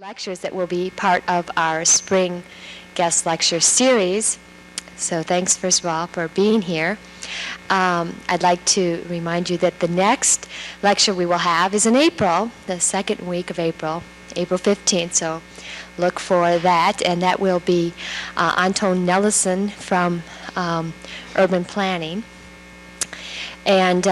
lectures that will be part of our spring guest lecture series. So thanks, first of all, for being here. I'd like to remind you that the next lecture we will have is in April, the second week of April, April 15th. So look for that, and that will be Anton Nellison from Urban Planning. And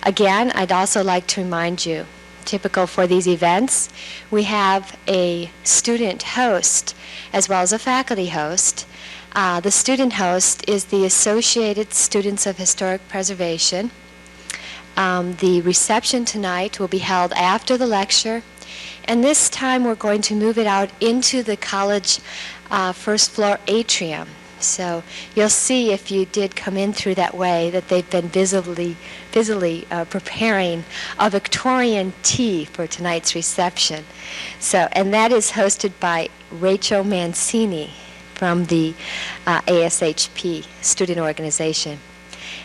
again, I'd also like to remind you, typical for these events, we have a student host as well as a faculty host. The student host is the Associated Students of Historic Preservation. The reception tonight will be held after the lecture, and this time we're going to move it out into the college first floor atrium. So you'll see, if you did come in through that way, that they've been busily preparing a Victorian tea for tonight's reception. So, and that is hosted by Rachel Mancini from the ASHP student organization.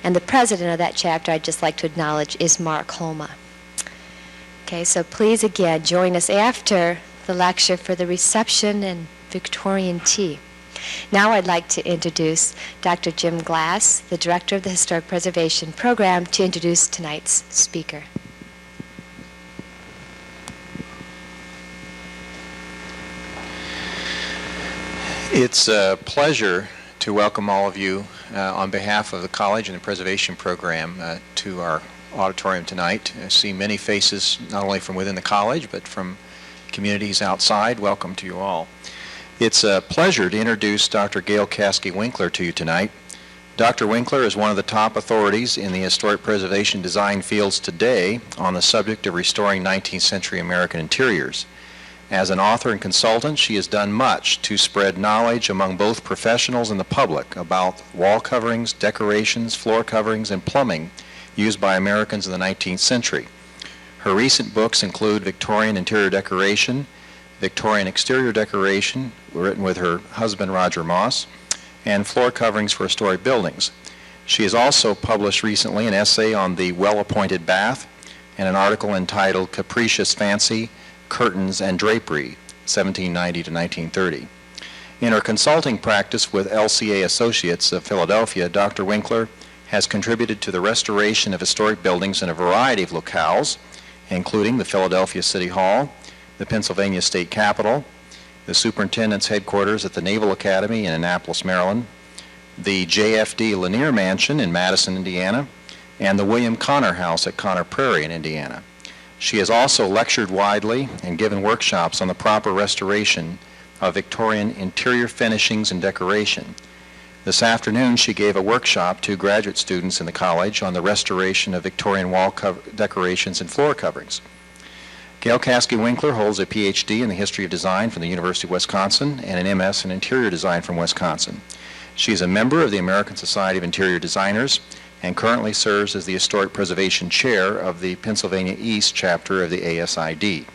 And the president of that chapter, I'd just like to acknowledge, is Mark Holma. Okay, so please again join us after the lecture for the reception and Victorian tea. Now I'd like to introduce Dr. Jim Glass, the director of the Historic Preservation Program, to introduce tonight's speaker. It's a pleasure to welcome all of you on behalf of the college and the preservation program to our auditorium tonight. I see many faces not only from within the college but from communities outside. Welcome to you all. It's a pleasure to introduce Dr. Gail Caskey Winkler to you tonight. Dr. Winkler is one of the top authorities in the historic preservation design fields today on the subject of restoring 19th century American interiors. As an author and consultant, she has done much to spread knowledge among both professionals and the public about wall coverings, decorations, floor coverings, and plumbing used by Americans in the 19th century. Her recent books include Victorian Interior Decoration, Victorian Exterior Decoration, written with her husband Roger Moss, and Floor Coverings for Historic Buildings. She has also published recently an essay on the well-appointed bath and an article entitled Capricious Fancy, Curtains and Drapery, 1790 to 1930. In her consulting practice with LCA Associates of Philadelphia, Dr. Winkler has contributed to the restoration of historic buildings in a variety of locales, including the Philadelphia City Hall, the Pennsylvania State Capitol, the Superintendent's headquarters at the Naval Academy in Annapolis, Maryland, the JFD Lanier Mansion in Madison, Indiana, and the William Connor House at Connor Prairie in Indiana. She has also lectured widely and given workshops on the proper restoration of Victorian interior finishings and decoration. This afternoon, she gave a workshop to graduate students in the college on the restoration of Victorian wall decorations and floor coverings. Gail Caskey Winkler holds a PhD in the history of design from the University of Wisconsin and an MS in interior design from Wisconsin. She is a member of the American Society of Interior Designers and currently serves as the Historic Preservation Chair of the Pennsylvania East chapter of the ASID.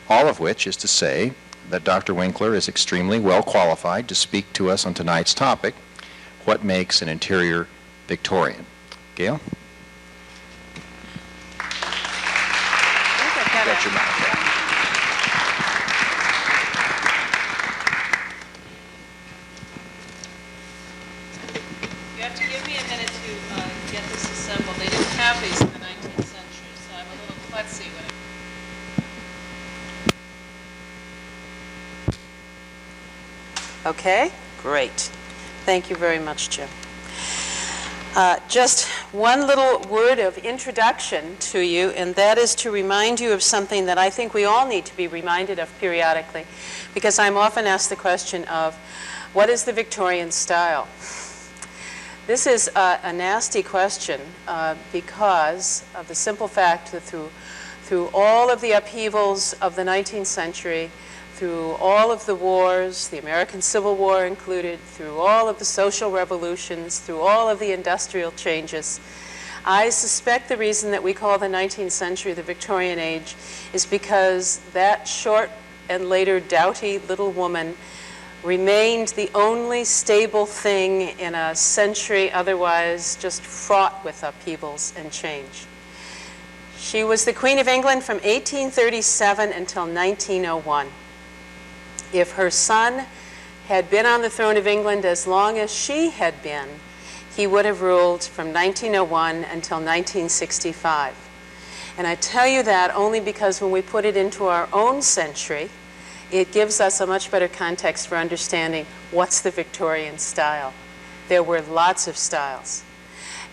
All of which is to say that Dr. Winkler is extremely well qualified to speak to us on tonight's topic, what makes an interior Victorian. Gail? Got your mouth. You have to give me a minute to get this assembled. They didn't have these in the 19th century, so I'm a little klutzy with it. Okay, great. Thank you very much, Jim. Just one little word of introduction to you, and that is to remind you of something that I think we all need to be reminded of periodically, because I'm often asked the question of, what is the Victorian style? This is a nasty question because of the simple fact that through all of the upheavals of the 19th century, through all of the wars, the American Civil War included, through all of the social revolutions, through all of the industrial changes, I suspect the reason that we call the 19th century the Victorian age is because that short and later doughty little woman remained the only stable thing in a century otherwise just fraught with upheavals and change. She was the Queen of England from 1837 until 1901. If her son had been on the throne of England as long as she had been, he would have ruled from 1901 until 1965. And I tell you that only because when we put it into our own century, it gives us a much better context for understanding what's the Victorian style. There were lots of styles.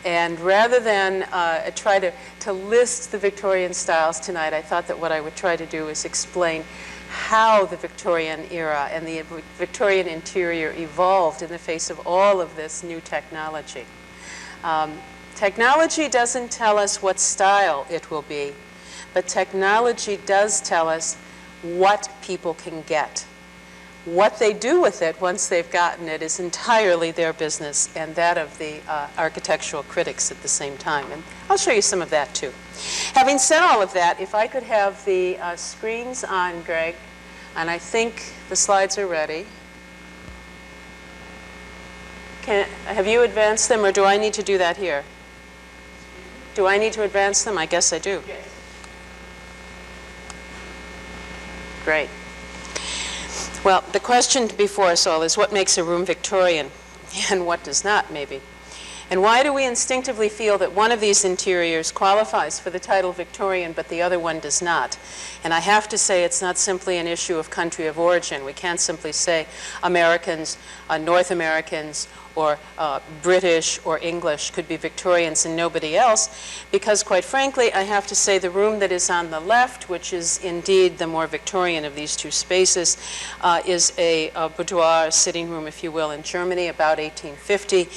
And rather than try to list the Victorian styles tonight, I thought that what I would try to do is explain how the Victorian era and the Victorian interior evolved in the face of all of this new technology. Technology doesn't tell us what style it will be, but technology does tell us what people can get. What they do with it once they've gotten it is entirely their business and that of the architectural critics at the same time. And I'll show you some of that too. Having said all of that, if I could have the screens on, Greg, and I think the slides are ready. Have you advanced them, or do I need to do that here? Do I need to advance them? I guess I do. Yes. Great. Well, the question before us all is what makes a room Victorian and what does not, maybe? And why do we instinctively feel that one of these interiors qualifies for the title Victorian but the other one does not? And I have to say it's not simply an issue of country of origin. We can't simply say Americans, North Americans, or British or English could be Victorians and nobody else, because quite frankly, I have to say the room that is on the left, which is indeed the more Victorian of these two spaces, is a boudoir sitting room, if you will, in Germany about 1850.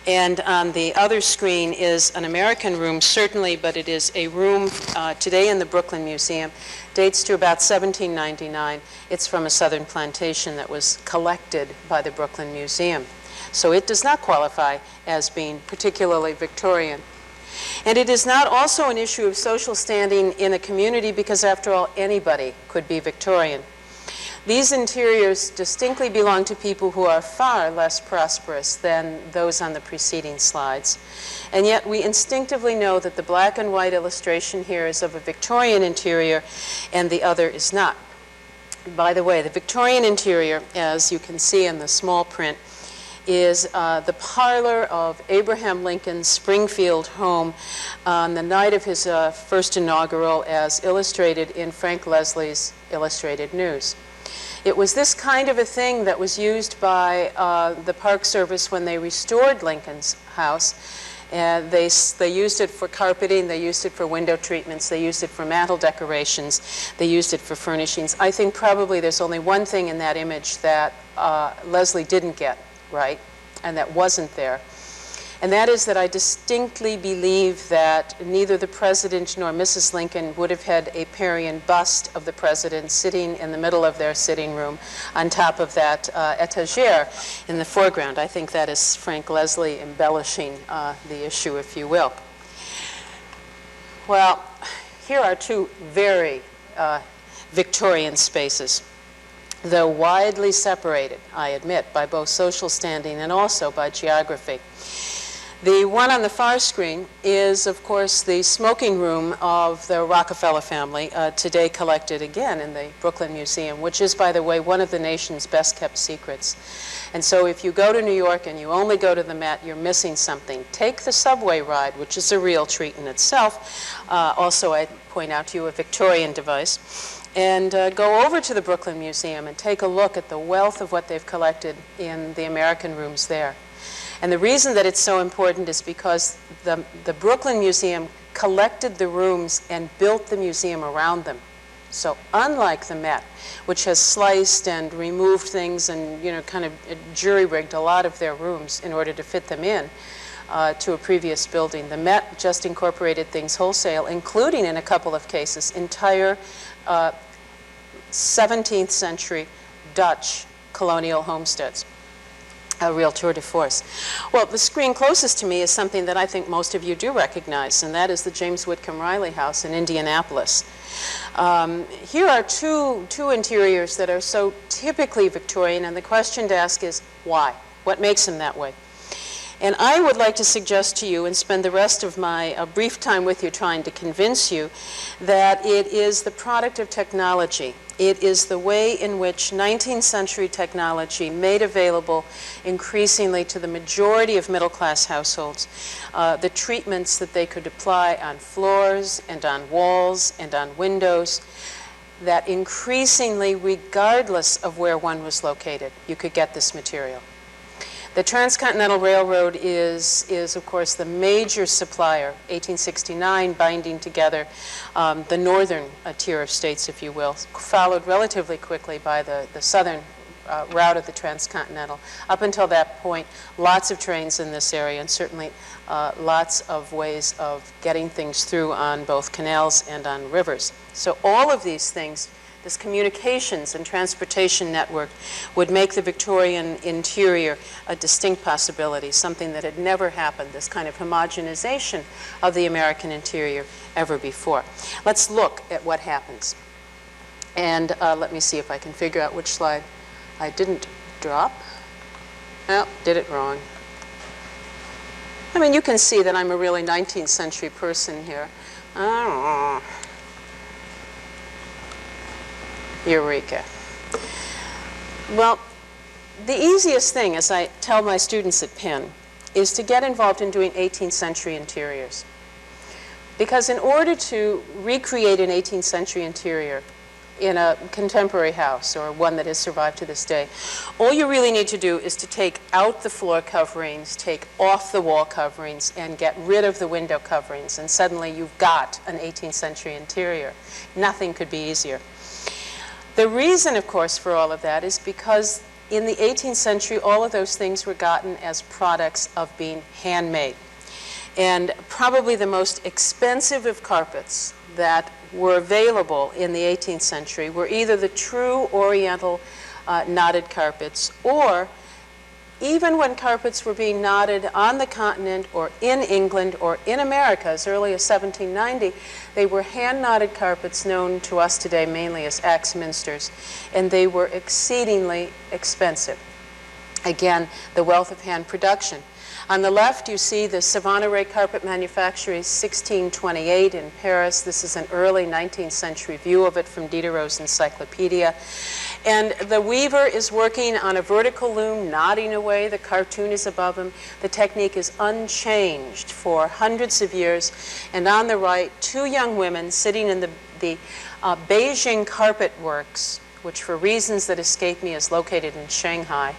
And on the other screen is an American room, certainly, but it is a room today in the Brooklyn Museum. Dates to about 1799. It's from a southern plantation that was collected by the Brooklyn Museum. So it does not qualify as being particularly Victorian. And it is not also an issue of social standing in a community because, after all, anybody could be Victorian. These interiors distinctly belong to people who are far less prosperous than those on the preceding slides. And yet we instinctively know that the black and white illustration here is of a Victorian interior and the other is not. By the way, the Victorian interior, as you can see in the small print, is the parlor of Abraham Lincoln's Springfield home on the night of his first inaugural, as illustrated in Frank Leslie's Illustrated News. It was this kind of a thing that was used by the Park Service when they restored Lincoln's house. They used it for carpeting, they used it for window treatments, they used it for mantel decorations, they used it for furnishings. I think probably there's only one thing in that image that Leslie didn't get right, and that wasn't there. And that is that I distinctly believe that neither the President nor Mrs. Lincoln would have had a Parian bust of the President sitting in the middle of their sitting room on top of that etagere in the foreground. I think that is Frank Leslie embellishing the issue, if you will. Well, here are two very Victorian spaces, though widely separated, I admit, by both social standing and also by geography. The one on the far screen is, of course, the smoking room of the Rockefeller family, today collected again in the Brooklyn Museum, which is, by the way, one of the nation's best-kept secrets. And so if you go to New York and you only go to the Met, you're missing something. Take the subway ride, which is a real treat in itself. Also, I point out to you, a Victorian device. And go over to the Brooklyn Museum and take a look at the wealth of what they've collected in the American rooms there. And the reason that it's so important is because the Brooklyn Museum collected the rooms and built the museum around them. So unlike the Met, which has sliced and removed things and kind of jury-rigged a lot of their rooms in order to fit them in to a previous building, the Met just incorporated things wholesale, including, in a couple of cases, entire 17th century Dutch colonial homesteads. A real tour de force. Well, the screen closest to me is something that I think most of you do recognize, and that is the James Whitcomb Riley House in Indianapolis. Here are two interiors that are so typically Victorian, and the question to ask is why? What makes them that way? And I would like to suggest to you and spend the rest of my brief time with you trying to convince you that it is the product of technology. It is the way in which 19th century technology made available increasingly to the majority of middle-class households the treatments that they could apply on floors and on walls and on windows, that increasingly, regardless of where one was located, you could get this material. The Transcontinental Railroad is of course, the major supplier, 1869 binding together the northern tier of states, if you will, followed relatively quickly by the southern route of the Transcontinental. Up until that point, lots of trains in this area, and certainly lots of ways of getting things through on both canals and on rivers. So all of these things, this communications and transportation network, would make the Victorian interior a distinct possibility, something that had never happened, this kind of homogenization of the American interior ever before. Let's look at what happens. And let me see if I can figure out which slide I didn't drop. Oh, did it wrong. I mean, you can see that I'm a really 19th century person here. Eureka. Well, the easiest thing, as I tell my students at Penn, is to get involved in doing 18th century interiors. Because in order to recreate an 18th century interior in a contemporary house, or one that has survived to this day, all you really need to do is to take out the floor coverings, take off the wall coverings, and get rid of the window coverings, and suddenly you've got an 18th century interior. Nothing could be easier. The reason, of course, for all of that is because in the 18th century, all of those things were gotten as products of being handmade. And probably the most expensive of carpets that were available in the 18th century were either the true Oriental knotted carpets, or even when carpets were being knotted on the continent or in England or in America as early as 1790, they were hand-knotted carpets known to us today mainly as Axminsters, and they were exceedingly expensive. Again, the wealth of hand production. On the left, you see the Savonneray carpet manufactory, 1628 in Paris. This is an early 19th century view of it from Diderot's Encyclopedia. And the weaver is working on a vertical loom, knotting away. The cartoon is above him. The technique is unchanged for hundreds of years. And on the right, two young women sitting in the Beijing Carpet Works, which for reasons that escape me is located in Shanghai.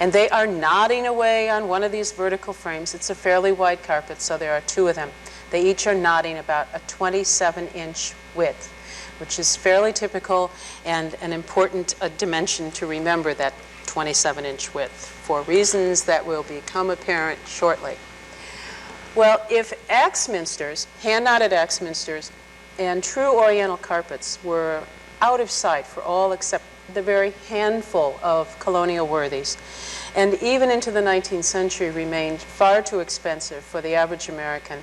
And they are knotting away on one of these vertical frames. It's a fairly wide carpet, so there are two of them. They each are knotting about a 27-inch width, which is fairly typical and an important dimension to remember, that 27-inch width, for reasons that will become apparent shortly. Well, if Axminsters, hand-knotted Axminsters, and true Oriental carpets were out of sight for all except the very handful of colonial worthies, and even into the 19th century remained far too expensive for the average American,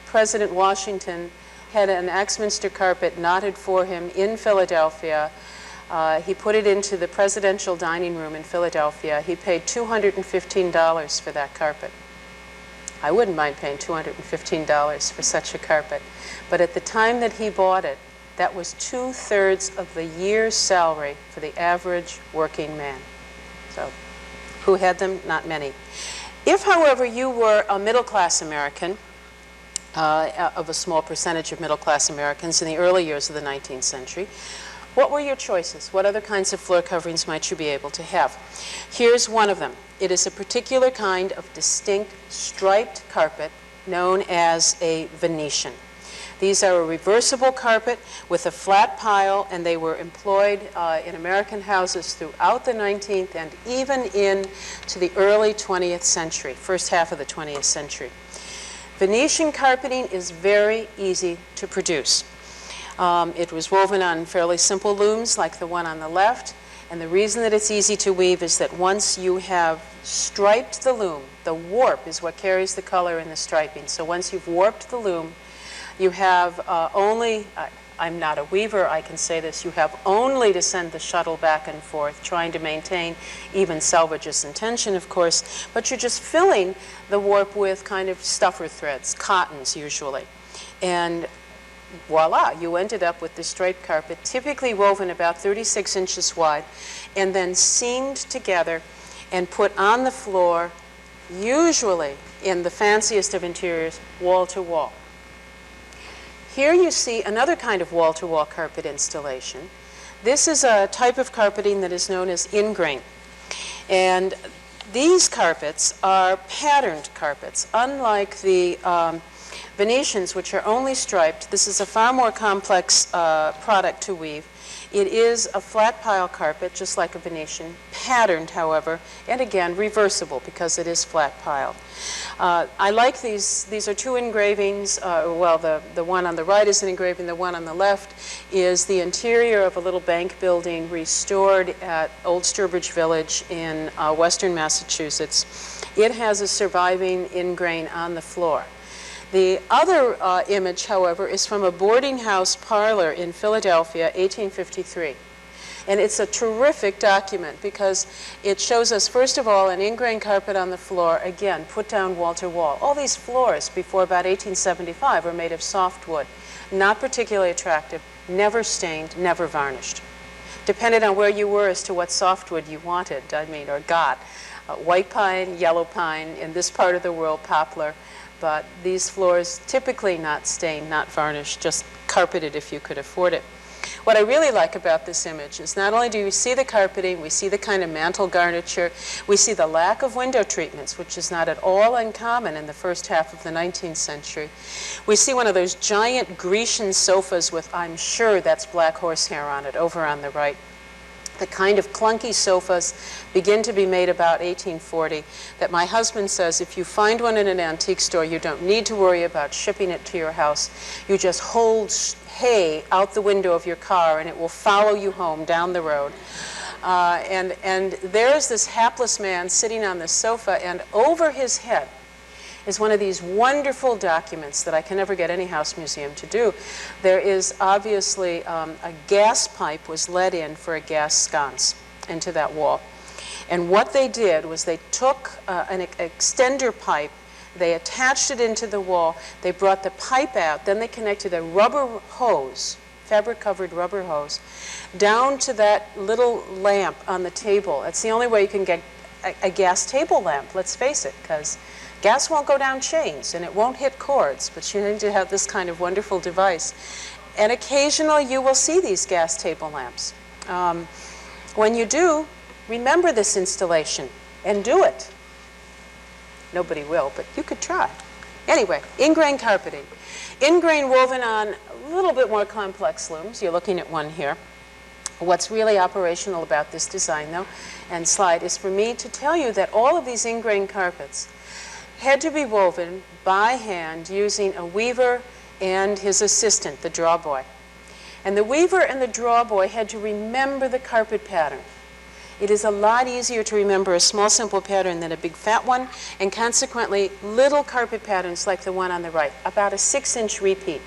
President Washington had an Axminster carpet knotted for him in Philadelphia. He put it into the presidential dining room in Philadelphia. He paid $215 for that carpet. I wouldn't mind paying $215 for such a carpet, but at the time that he bought it, that was 2/3 of the year's salary for the average working man. So, who had them? Not many. If, however, you were a middle-class American, of a small percentage of middle-class Americans in the early years of the 19th century, what were your choices? What other kinds of floor coverings might you be able to have? Here's one of them. It is a particular kind of distinct striped carpet known as a Venetian. These are a reversible carpet with a flat pile, and they were employed in American houses throughout the 19th and even into the early 20th century, first half of the 20th century. Venetian carpeting is very easy to produce. It was woven on fairly simple looms like the one on the left, and the reason that it's easy to weave is that once you have striped the loom, the warp is what carries the color in the striping. So once you've warped the loom, you have only I'm not a weaver, I can say this, you have only to send the shuttle back and forth, trying to maintain even salvages in tension, of course, but you're just filling the warp with kind of stuffer threads, cottons usually. And voila, you ended up with this draped carpet, typically woven about 36 inches wide, and then seamed together and put on the floor, usually in the fanciest of interiors, wall to wall. Here you see another kind of wall-to-wall carpet installation. This is a type of carpeting that is known as ingrain. And these carpets are patterned carpets. Unlike the Venetians, which are only striped, this is a far more complex product to weave. It is a flat pile carpet, just like a Venetian, patterned, however, and again, reversible because it is flat piled. I like these. These are two engravings. Well, the one on the right is an engraving. The one on the left is the interior of a little bank building restored at Old Sturbridge Village in western Massachusetts. It has a surviving ingrain on the floor. The other image, however, is from a boarding house parlor in Philadelphia, 1853. And it's a terrific document because it shows us, first of all, an ingrain carpet on the floor, again, put down wall to wall. All these floors before about 1875 were made of softwood, not particularly attractive, never stained, never varnished. Depended on where you were as to what softwood you wanted, or got. White pine, yellow pine, in this part of the world, poplar. But these floors typically not stained, not varnished, just carpeted if you could afford it. What I really like about this image is not only do we see the carpeting, we see the kind of mantel garniture, we see the lack of window treatments, which is not at all uncommon in the first half of the 19th century. We see one of those giant Grecian sofas with, I'm sure that's black horsehair on it, over on the right. The kind of clunky sofas begin to be made about 1840 that my husband says if you find one in an antique store, you don't need to worry about shipping it to your house. You just hold hay out the window of your car and it will follow you home down the road. And there's this hapless man sitting on the sofa, and over his head is one of these wonderful documents that I can never get any house museum to do. There is obviously a gas pipe was let in for a gas sconce into that wall. And what they did was they took an extender pipe, they attached it into the wall, they brought the pipe out, then they connected a rubber hose, fabric-covered rubber hose, down to that little lamp on the table. That's the only way you can get a gas table lamp, let's face it, because gas won't go down chains and it won't hit cords, but you need to have this kind of wonderful device. And occasionally you will see these gas table lamps. When you do, remember this installation and do it. Nobody will, but you could try. Anyway, ingrain carpeting. Ingrain woven on a little bit more complex looms. You're looking at one here. What's really operational about this design, though, and slide, is for me to tell you that all of these ingrain carpets had to be woven by hand using a weaver and his assistant, the draw boy. And the weaver and the draw boy had to remember the carpet pattern. It is a lot easier to remember a small, simple pattern than a big, fat one, and consequently, little carpet patterns like the one on the right, about a 6-inch repeat,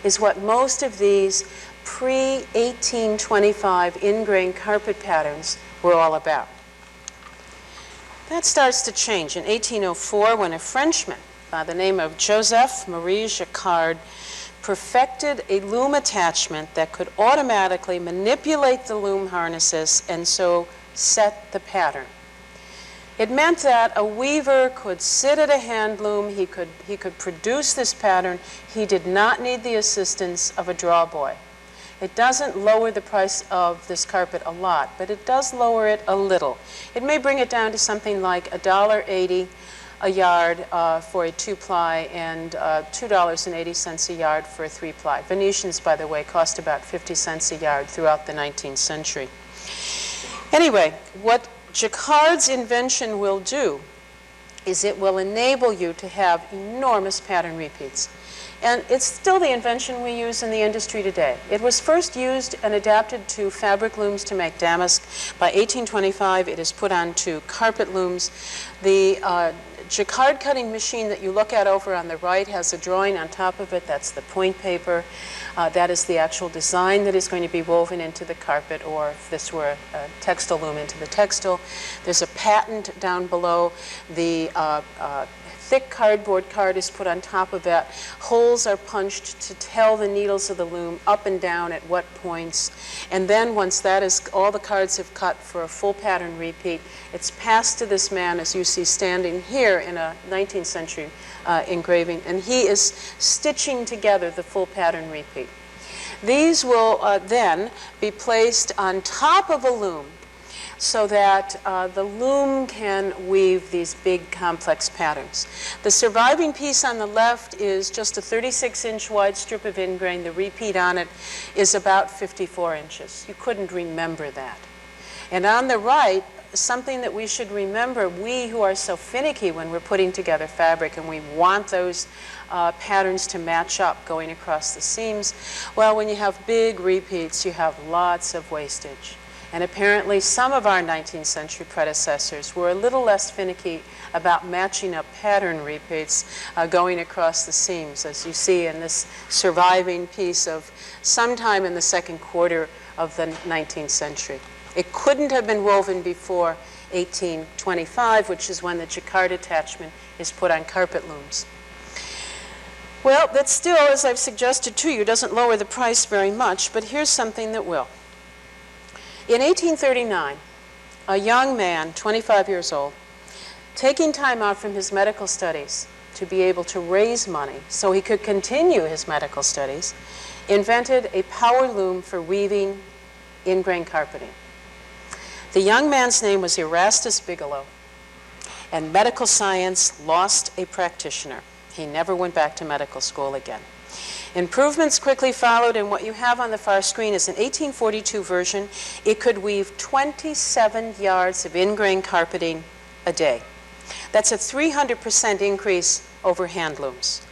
is what most of these pre-1825 ingrain carpet patterns were all about. That starts to change in 1804 when a Frenchman by the name of Joseph Marie Jacquard perfected a loom attachment that could automatically manipulate the loom harnesses and so set the pattern. It meant that a weaver could sit at a hand loom, he could produce this pattern. He did not need the assistance of a draw boy. It doesn't lower the price of this carpet a lot, but it does lower it a little. It may bring it down to something like $1.80 a yard for a 2-ply and $2.80 a yard for a 3-ply. Venetians, by the way, cost about 50 cents a yard throughout the 19th century. Anyway, what Jacquard's invention will do is it will enable you to have enormous pattern repeats. And it's still the invention we use in the industry today. It was first used and adapted to fabric looms to make damask. By 1825, it is put onto carpet looms. The jacquard cutting machine that you look at over on the right has a drawing on top of it. That's the point paper. That is the actual design that is going to be woven into the carpet, or if this were a textile loom, into the textile. There's a patent down below. The thick cardboard card is put on top of that. Holes are punched to tell the needles of the loom up and down at what points. And then once that is, all the cards have cut for a full pattern repeat, it's passed to this man, as you see standing here in a 19th century engraving, and he is stitching together the full pattern repeat. These will then be placed on top of a loom so that the loom can weave these big complex patterns. The surviving piece on the left is just a 36-inch wide strip of ingrain. The repeat on it is about 54 inches. You couldn't remember that. And on the right, something that we should remember, we who are so finicky when we're putting together fabric and we want those patterns to match up going across the seams, well, when you have big repeats, you have lots of wastage. And apparently some of our 19th century predecessors were a little less finicky about matching up pattern repeats going across the seams, as you see in this surviving piece of sometime in the second quarter of the 19th century. It couldn't have been woven before 1825, which is when the jacquard attachment is put on carpet looms. Well, that still, as I've suggested to you, doesn't lower the price very much, but here's something that will. In 1839, a young man, 25 years old, taking time out from his medical studies to be able to raise money so he could continue his medical studies, invented a power loom for weaving ingrain carpeting. The young man's name was Erastus Bigelow, and medical science lost a practitioner. He never went back to medical school again. Improvements quickly followed, and what you have on the far screen is an 1842 version. It could weave 27 yards of ingrain carpeting a day. That's a 300% increase over hand looms.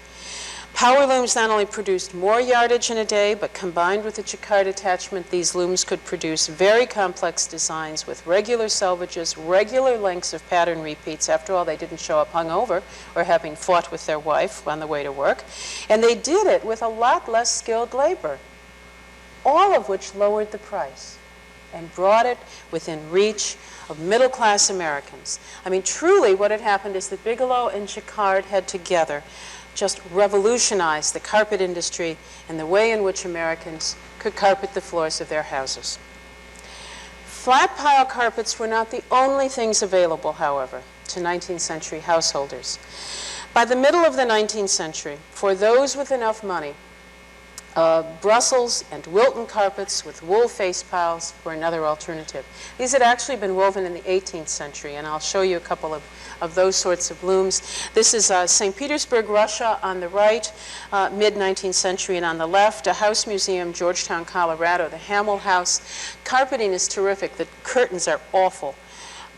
Power looms not only produced more yardage in a day, but combined with the jacquard attachment, these looms could produce very complex designs with regular selvages, regular lengths of pattern repeats. After all, they didn't show up hungover or having fought with their wife on the way to work. And they did it with a lot less skilled labor, all of which lowered the price and brought it within reach of middle-class Americans. I mean, truly what had happened is that Bigelow and jacquard had together just revolutionized the carpet industry and the way in which Americans could carpet the floors of their houses. Flat pile carpets were not the only things available, however, to 19th century householders. By the middle of the 19th century, for those with enough money, Brussels and Wilton carpets with wool face piles were another alternative. These had actually been woven in the 18th century, and I'll show you a couple of those sorts of looms. This is St. Petersburg, Russia on the right, mid-19th century, and on the left, a house museum, Georgetown, Colorado, the Hamill House. Carpeting is terrific. The curtains are awful.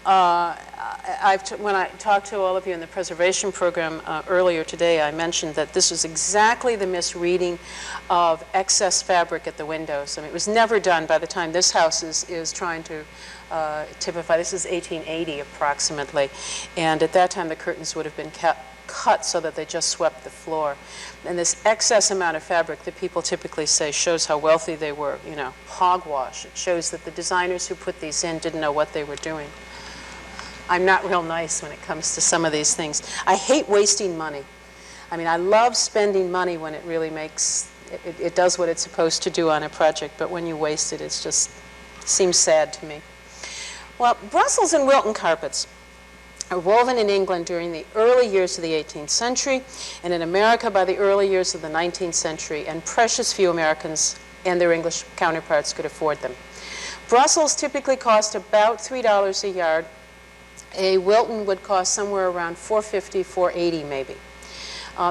When I talked to all of you in the preservation program earlier today, I mentioned that this was exactly the misreading of excess fabric at the windows. I mean, it was never done by the time this house is trying to typify. This is 1880 approximately, and at that time the curtains would have been cut so that they just swept the floor. And this excess amount of fabric that people typically say shows how wealthy they were, you know, hogwash. It shows that the designers who put these in didn't know what they were doing. I'm not real nice when it comes to some of these things. I hate wasting money. I mean, I love spending money when it really it does what it's supposed to do on a project, but when you waste it, it's just seems sad to me. Well, Brussels and Wilton carpets are woven in England during the early years of the 18th century, and in America by the early years of the 19th century, and precious few Americans and their English counterparts could afford them. Brussels typically cost about $3 a yard. A Wilton would cost somewhere around $4.50, $4.80 maybe.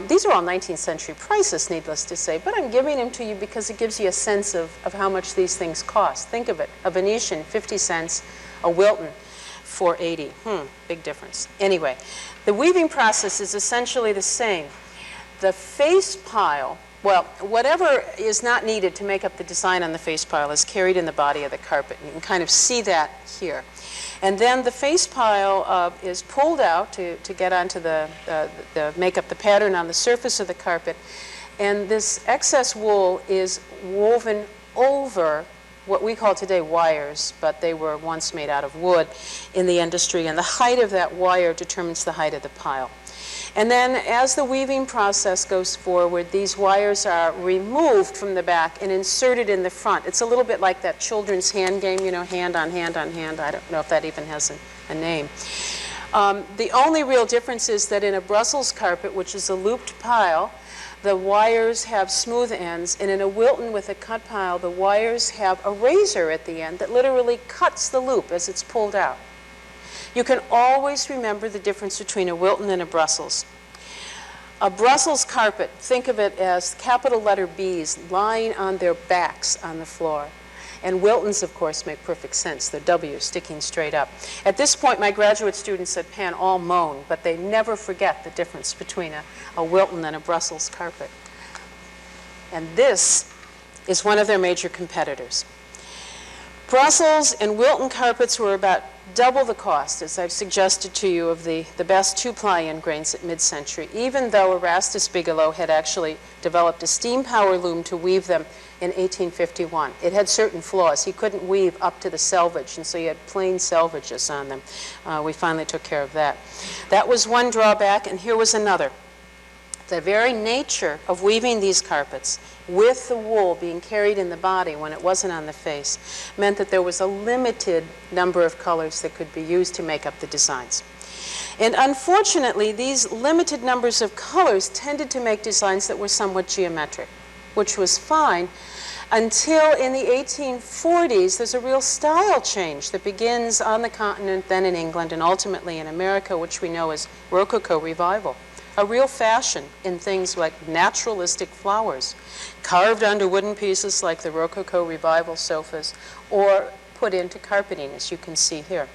These are all 19th century prices, needless to say, but I'm giving them to you because it gives you a sense of how much these things cost. Think of it, a Venetian, 50 cents, a Wilton, $4.80. Big difference. Anyway, the weaving process is essentially the same. The face pile Well, whatever is not needed to make up the design on the face pile is carried in the body of the carpet. You can kind of see that here. And then the face pile is pulled out to get onto make up the pattern on the surface of the carpet. And this excess wool is woven over what we call today wires, but they were once made out of wood in the industry. And the height of that wire determines the height of the pile. And then as the weaving process goes forward, these wires are removed from the back and inserted in the front. It's a little bit like that children's hand game, you know, hand on hand on hand. I don't know if that even has a name. The only real difference is that in a Brussels carpet, which is a looped pile, the wires have smooth ends, and in a Wilton with a cut pile, the wires have a razor at the end that literally cuts the loop as it's pulled out. You can always remember the difference between a Wilton and a Brussels. A Brussels carpet, think of it as capital letter Bs lying on their backs on the floor. And Wiltons, of course, make perfect sense. They're W's sticking straight up. At this point, my graduate students at Penn all moan, but they never forget the difference between a Wilton and a Brussels carpet. And this is one of their major competitors. Brussels and Wilton carpets were about double the cost, as I've suggested to you, of the best two-ply ingrains at mid-century, even though Erastus Bigelow had actually developed a steam power loom to weave them in 1851. It had certain flaws. He couldn't weave up to the selvage, and so he had plain selvages on them. We finally took care of that. That was one drawback, and here was another. The very nature of weaving these carpets with the wool being carried in the body when it wasn't on the face meant that there was a limited number of colors that could be used to make up the designs. And unfortunately, these limited numbers of colors tended to make designs that were somewhat geometric, which was fine until in the 1840s there's a real style change that begins on the continent, then in England, and ultimately in America, which we know as Rococo Revival. A real fashion in things like naturalistic flowers, carved onto wooden pieces like the Rococo Revival sofas, or put into carpeting, as you can see here.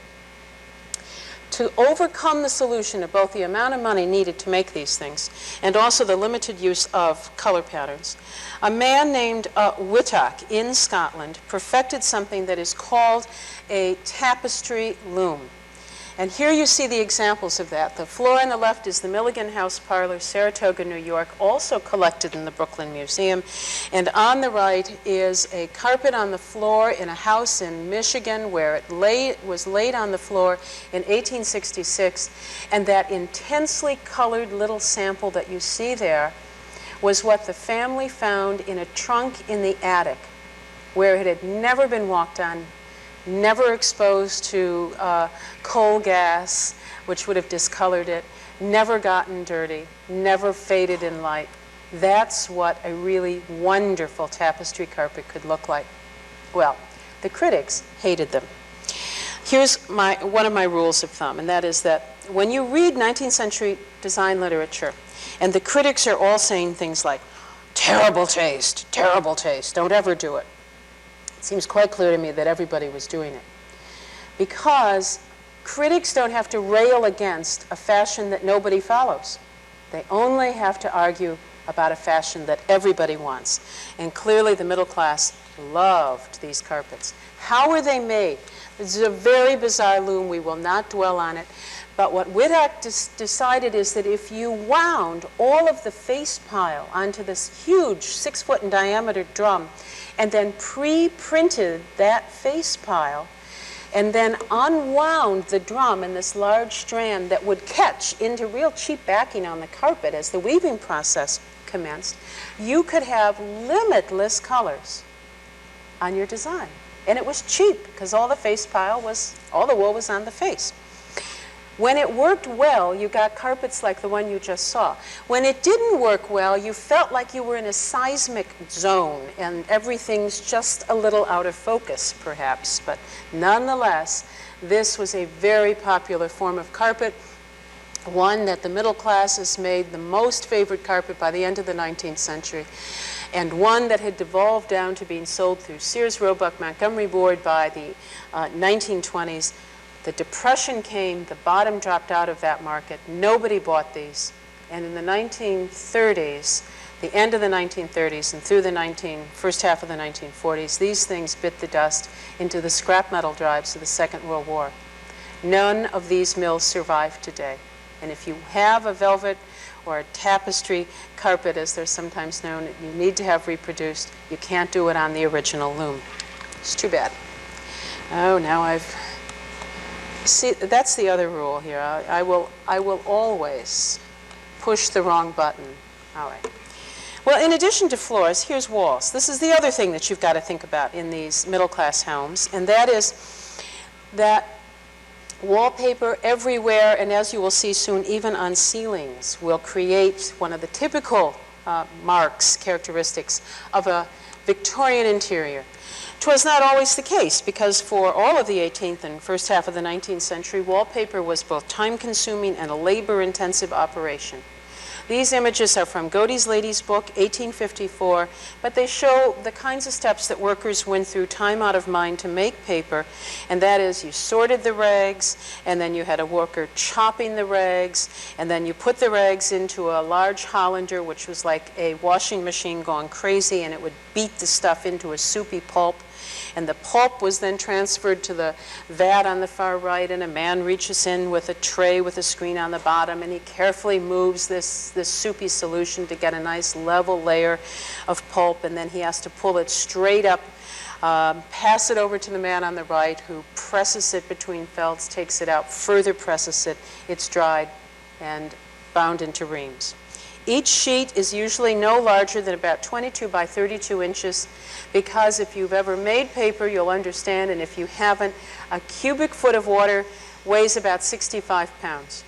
To overcome the solution of both the amount of money needed to make these things and also the limited use of color patterns, a man named Whittock in Scotland perfected something that is called a tapestry loom. And here you see the examples of that. The floor on the left is the Milligan House Parlor, Saratoga, New York, also collected in the Brooklyn Museum. And on the right is a carpet on the floor in a house in Michigan where it was laid on the floor in 1866. And that intensely colored little sample that you see there was what the family found in a trunk in the attic where it had never been walked on, never exposed to coal gas, which would have discolored it, never gotten dirty, never faded in light. That's what a really wonderful tapestry carpet could look like. Well, the critics hated them. Here's one of my rules of thumb, and that is that when you read 19th century design literature, and the critics are all saying things like, terrible taste, don't ever do it. It seems quite clear to me that everybody was doing it. Because critics don't have to rail against a fashion that nobody follows. They only have to argue about a fashion that everybody wants. And clearly the middle class loved these carpets. How were they made? This is a very bizarre loom. We will not dwell on it. But what Whittock decided is that if you wound all of the face pile onto this huge 6-foot in diameter drum and then pre-printed that face pile and then unwound the drum in this large strand that would catch into real cheap backing on the carpet as the weaving process commenced, you could have limitless colors on your design. And it was cheap because all the wool was on the face. When it worked well, you got carpets like the one you just saw. When it didn't work well, you felt like you were in a seismic zone and everything's just a little out of focus, perhaps. But nonetheless, this was a very popular form of carpet, one that the middle classes made the most favored carpet by the end of the 19th century, and one that had devolved down to being sold through Sears, Roebuck, Montgomery Ward by the 1920s. The Depression came, the bottom dropped out of that market. Nobody bought these. And in the 1930s, the end of the 1930s and through the first half of the 1940s, these things bit the dust into the scrap metal drives of the Second World War. None of these mills survive today. And if you have a velvet or a tapestry carpet, as they're sometimes known, you need to have reproduced, you can't do it on the original loom. It's too bad. Oh, now I've... See, that's the other rule here. I will always push the wrong button. All right. Well, in addition to floors, here's walls. This is the other thing that you've got to think about in these middle-class homes, and that is that wallpaper everywhere, and as you will see soon, even on ceilings, will create one of the typical marks, characteristics of a Victorian interior. 'Twas not always the case, because for all of the 18th and first half of the 19th century, wallpaper was both time-consuming and a labor-intensive operation. These images are from Godey's Lady's Book, 1854, but they show the kinds of steps that workers went through time out of mind to make paper, and that is you sorted the rags, and then you had a worker chopping the rags, and then you put the rags into a large Hollander, which was like a washing machine gone crazy, and it would beat the stuff into a soupy pulp. And the pulp was then transferred to the vat on the far right, and a man reaches in with a tray with a screen on the bottom, and he carefully moves this soupy solution to get a nice level layer of pulp, and then he has to pull it straight up, pass it over to the man on the right, who presses it between felts, takes it out, further presses it, it's dried and bound into reams. Each sheet is usually no larger than about 22 by 32 inches, because if you've ever made paper, you'll understand, and if you haven't, a cubic foot of water weighs about 65 pounds.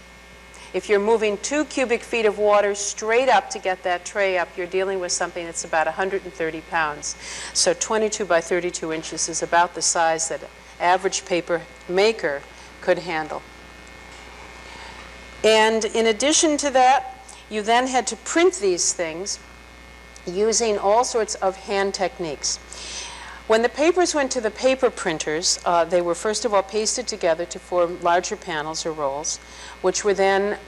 If you're moving 2 cubic feet of water straight up to get that tray up, you're dealing with something that's about 130 pounds. So 22 by 32 inches is about the size that an average paper maker could handle. And in addition to that, you then had to print these things using all sorts of hand techniques. When the papers went to the paper printers, they were first of all pasted together to form larger panels or rolls, which were then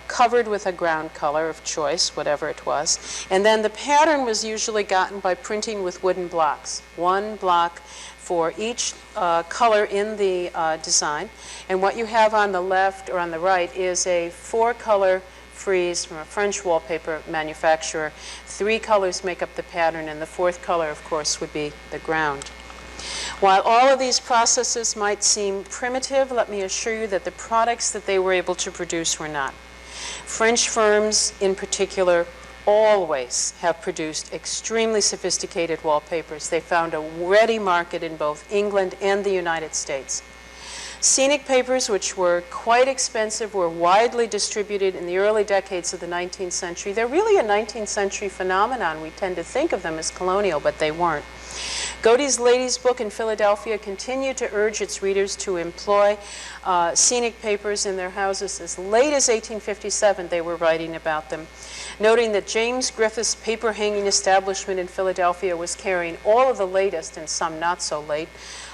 covered with a ground color of choice, whatever it was. And then the pattern was usually gotten by printing with wooden blocks, one block for each color in the design. And what you have on the left or on the right is a 4-color frieze from a French wallpaper manufacturer. 3 colors make up the pattern, and the 4th color, of course, would be the ground. While all of these processes might seem primitive, let me assure you that the products that they were able to produce were not. French firms, in particular, always have produced extremely sophisticated wallpapers. They found a ready market in both England and the United States. Scenic papers, which were quite expensive, were widely distributed in the early decades of the 19th century. They're really a 19th century phenomenon. We tend to think of them as colonial, but they weren't. Godey's Lady's Book in Philadelphia continued to urge its readers to employ scenic papers in their houses. As late as 1857, they were writing about them, noting that James Griffith's paper hanging establishment in Philadelphia was carrying all of the latest, and some not so late,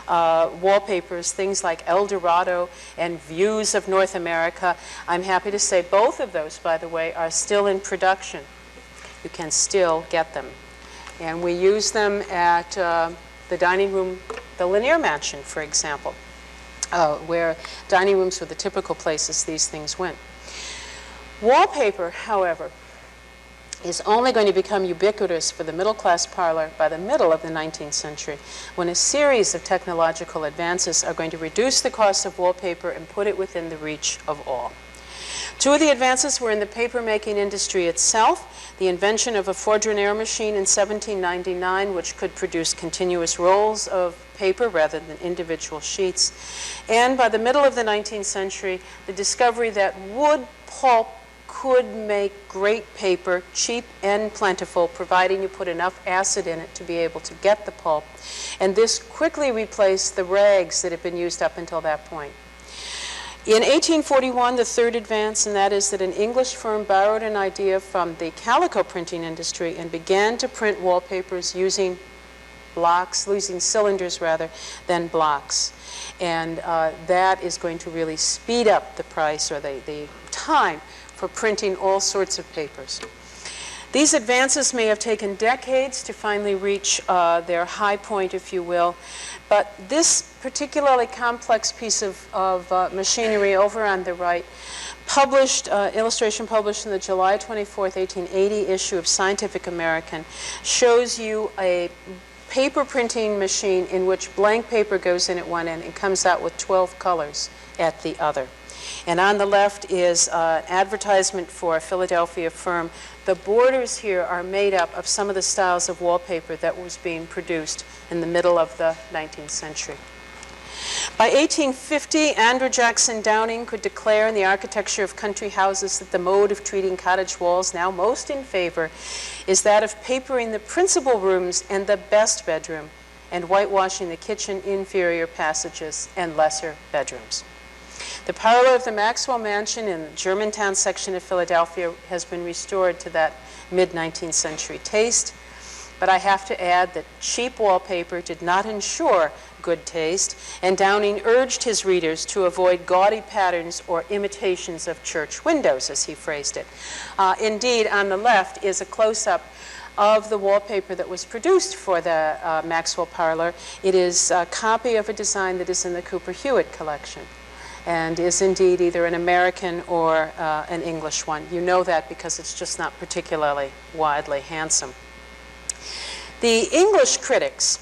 wallpapers, things like El Dorado and Views of North America. I'm happy to say both of those, by the way, are still in production. You can still get them. And we use them at the dining room, the Lanier Mansion, for example, where dining rooms were the typical places these things went. Wallpaper, however, is only going to become ubiquitous for the middle-class parlor by the middle of the 19th century, when a series of technological advances are going to reduce the cost of wallpaper and put it within the reach of all. 2 of the advances were in the paper-making industry itself, the invention of a Fourdrinier machine in 1799, which could produce continuous rolls of paper rather than individual sheets, and by the middle of the 19th century, the discovery that wood pulp could make great paper, cheap and plentiful, providing you put enough acid in it to be able to get the pulp. And this quickly replaced the rags that had been used up until that point. In 1841, the third advance, and that is that an English firm borrowed an idea from the calico printing industry and began to print wallpapers using blocks, using cylinders rather than blocks. And that is going to really speed up the price or the time for printing all sorts of papers. These advances may have taken decades to finally reach their high point, if you will, but this particularly complex piece of machinery over on the right, illustration published in the July 24th, 1880 issue of Scientific American, shows you a paper printing machine in which blank paper goes in at one end and comes out with 12 colors at the other. And on the left is an advertisement for a Philadelphia firm. The borders here are made up of some of the styles of wallpaper that was being produced in the middle of the 19th century. By 1850, Andrew Jackson Downing could declare in the architecture of country houses that the mode of treating cottage walls now most in favor is that of papering the principal rooms and the best bedroom and whitewashing the kitchen, inferior passages, and lesser bedrooms. The parlor of the Maxwell Mansion in the Germantown section of Philadelphia has been restored to that mid-19th century taste, but I have to add that cheap wallpaper did not ensure good taste, and Downing urged his readers to avoid gaudy patterns or imitations of church windows, as he phrased it. Indeed, on the left is a close-up of the wallpaper that was produced for the Maxwell parlor. It is a copy of a design that is in the Cooper Hewitt collection, and is indeed either an American or an English one. You know that because it's just not particularly widely handsome. The English critics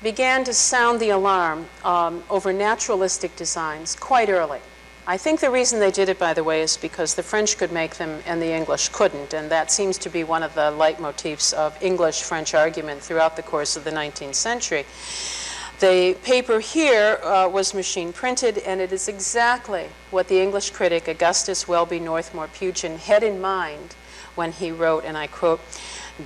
began to sound the alarm over naturalistic designs quite early. I think the reason they did it, by the way, is because the French could make them and the English couldn't, and that seems to be one of the leitmotifs of English-French argument throughout the course of the 19th century. The paper here was machine printed, and it is exactly what the English critic Augustus Welby Northmore Pugin had in mind when he wrote, and I quote,